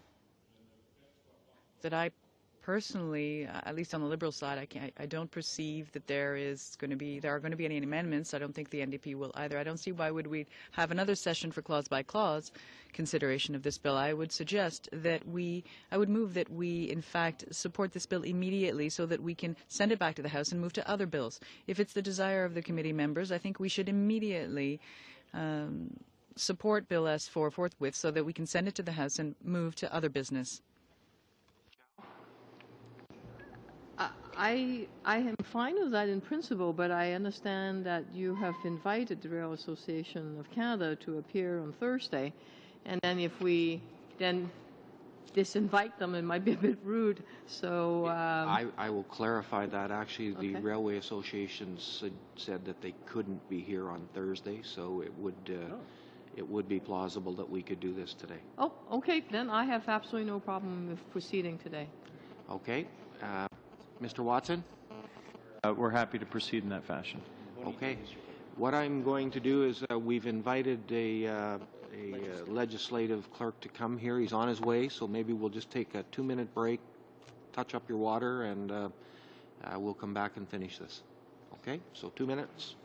Speaker 3: that I personally, at least on the Liberal side, I don't perceive that there are going to be any amendments. I don't think the NDP will either. I don't see why would we have another session for clause by clause consideration of this bill. I would suggest that I would move that we in fact support this bill immediately so that we can send it back to the House and move to other bills. If it's the desire of the committee members, I think we should immediately support Bill S4 forthwith so that we can send it to the House and move to other business.
Speaker 4: I am fine with that in principle, but I understand that you have invited the Rail Association of Canada to appear on Thursday, and then if we then disinvite them, it might be a bit rude. So
Speaker 1: I will clarify that. Actually, the Railway Association said that they couldn't be here on Thursday, so it would be plausible that we could do this today.
Speaker 4: Oh, okay. Then I have absolutely no problem with proceeding today.
Speaker 1: Okay. Mr. Watson?
Speaker 8: We're happy to proceed in that fashion.
Speaker 1: Okay. What I'm going to do is we've invited a legislative clerk to come here. He's on his way, so maybe we'll just take a 2-minute break, touch up your water, and we'll come back and finish this. Okay? So 2 minutes.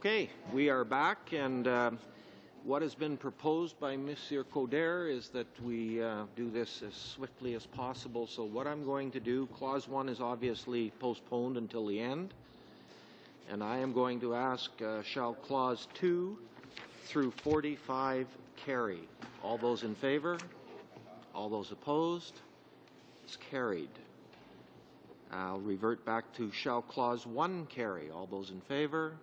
Speaker 1: Okay, we are back, and what has been proposed by Monsieur Coder is that we do this as swiftly as possible. So what I'm going to do, Clause 1 is obviously postponed until the end, and I am going to ask, shall Clause 2 through 45 carry? All those in favor? All those opposed? It's carried. I'll revert back to shall Clause 1 carry? All those in favor?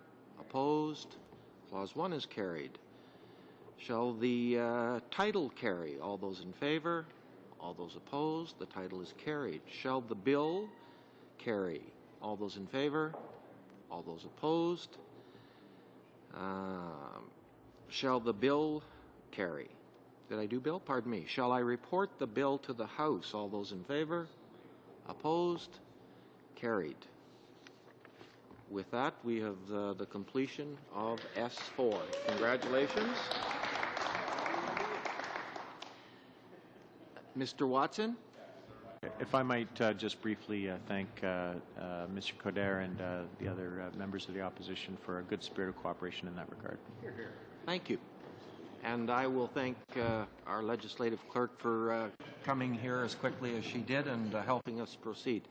Speaker 1: Opposed? Clause 1 is carried. Shall the title carry? All those in favor? All those opposed? The title is carried. Shall the bill carry? All those in favor? All those opposed? Shall the bill carry? Did I do bill? Pardon me. Shall I report the bill to the House? All those in favor? Opposed? Carried. With that, we have the completion of S4. Congratulations. Mr. Watson?
Speaker 8: If I might just briefly thank Mr. Coder and the other members of the opposition for a good spirit of cooperation in that regard.
Speaker 1: Thank you. And I will thank our legislative clerk for coming here as quickly as she did and helping us proceed.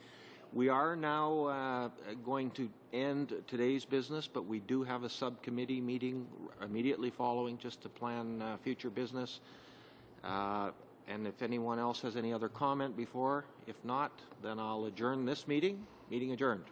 Speaker 1: We are now going to end today's business, but we do have a subcommittee meeting immediately following just to plan future business. And if anyone else has any other comment before, if not, then I'll adjourn this meeting. Meeting adjourned.